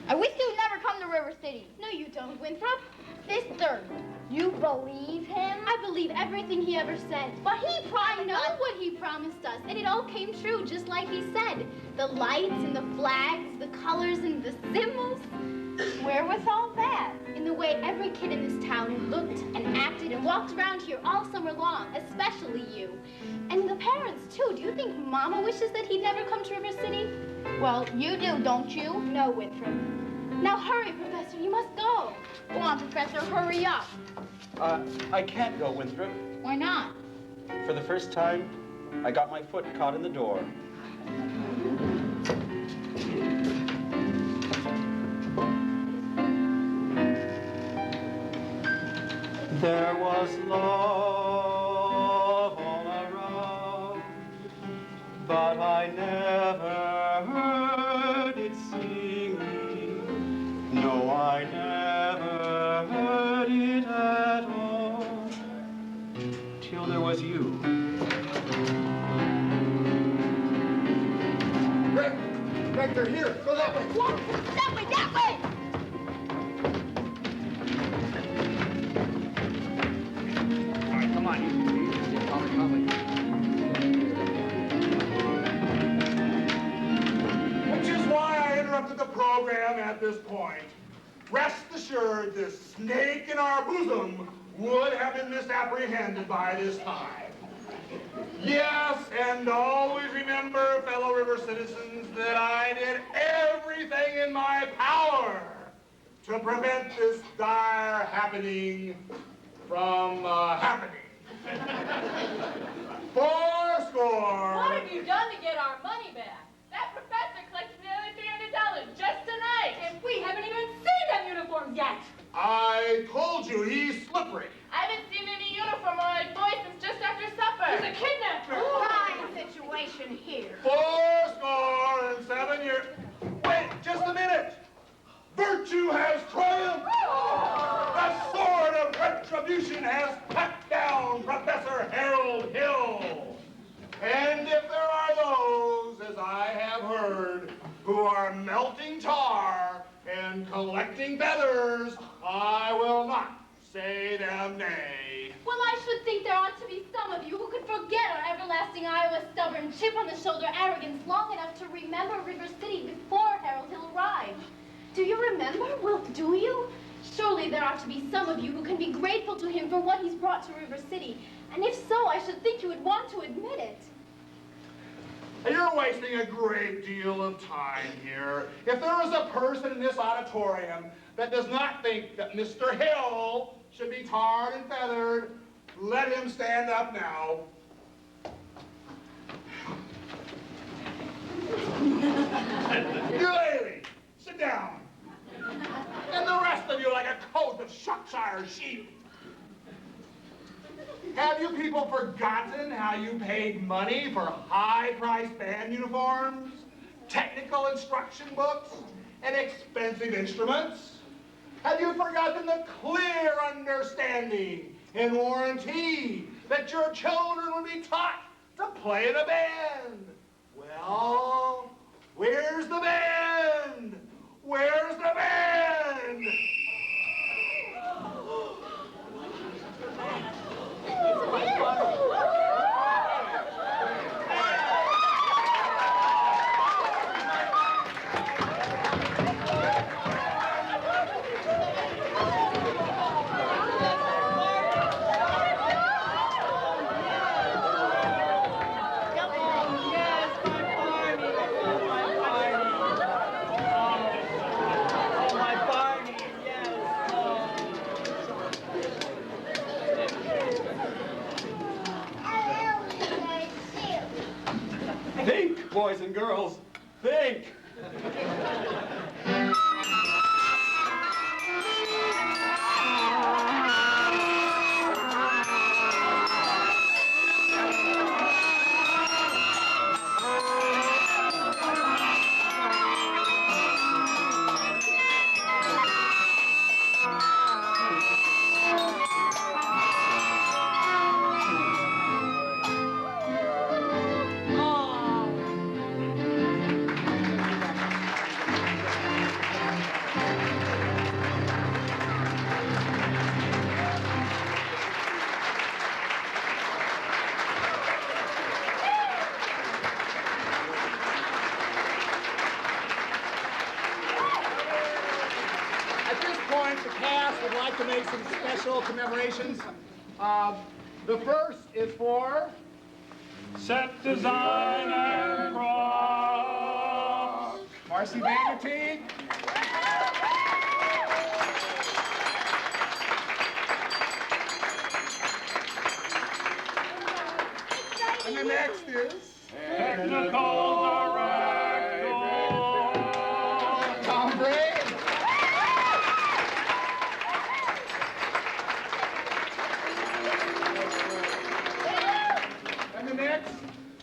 I wish you'd never come to River City. No, you don't, Winthrop. Sister, you believe him? I believe everything he ever said. But he I know what he promised us, and it all came true, just like he said. The lights and the flags, the colors and the symbols. Where was all that? In the way every kid in this town looked and acted and walked around here all summer long, especially you. And the parents, too. Do you think Mama wishes that he'd never come to River City? Well, you do, don't you? No, Winthrop. Now hurry, Professor, you must go. Go on, Professor, hurry up. I can't go, Winthrop. Why not? For the first time, I got my foot caught in the door. There was love all around, but I never heard it singing. No, I never heard it at all, till there was you. Greg, they're here. Go that way. What? That way, that way! All right, come on, you. Which is why I interrupted the program at this point. Rest assured, this snake in our bosom would have been misapprehended by this time. Yes, and always remember, fellow river citizens, that I did everything in my power to prevent this dire happening from happening. Fourscore! What have you done to get our money back? That professor collected nearly $300 just tonight, and we haven't even seen them uniforms yet. I told you, he's slippery. I haven't seen any uniform on my boy since just after supper. He's a kidnapper. Fine situation here. 7 years. Wait, just a minute. Virtue has triumphed. The sword of retribution has cut down Professor Harold Hill. And if there are those, as I have heard, who are melting tar and collecting feathers, I will not say them nay. Well, Well, I should think there ought to be some of you who could forget our everlasting Iowa stubborn, chip-on-the-shoulder arrogance long enough to remember River City before Harold Hill arrived. Do you remember? Well, do you? Surely there ought to be some of you who can be grateful to him for what he's brought to River City. And if so, I should think you would want to admit it. You're wasting a great deal of time here. If there is a person in this auditorium that does not think that Mr. Hill should be tarred and feathered, let him stand up now. You lady, sit down. And the rest of you like a coat of Shropshire sheep. Have you people forgotten how you paid money for high-priced band uniforms, technical instruction books, and expensive instruments? Have you forgotten the clear understanding and warranty that your children will be taught to play in a band? Well, where's the band? Where's the band? Think, boys and girls, think. To make some special commemorations. The first is for Set design and cross. Marcy Vanity. And the next is Technical director. Tom Gray. Next,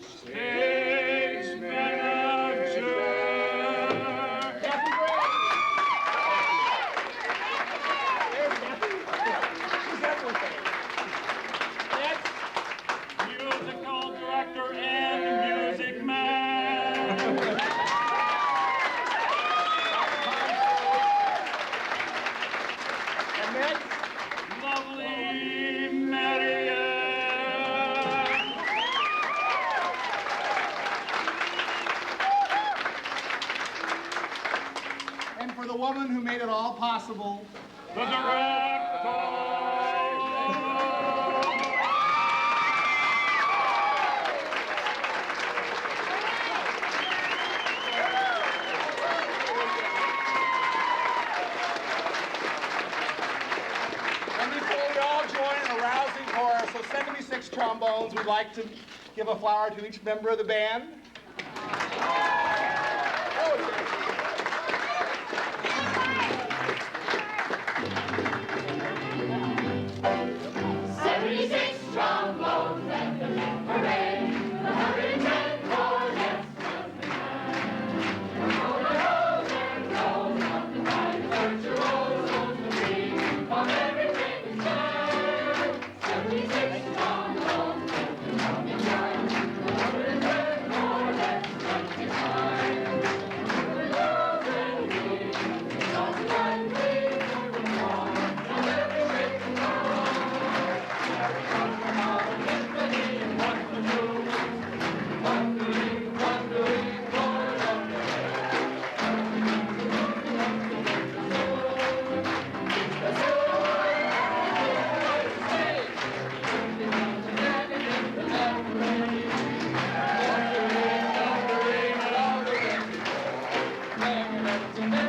stage manager. Kathy Gray. There's Kathy. She's everything. Next, Musical director and music man. And next, Lovely Marianne. for the woman who made it all possible, the director. And before we all join in a rousing chorus of 76 trombones, we'd like to give a flower to each member of the band. Let's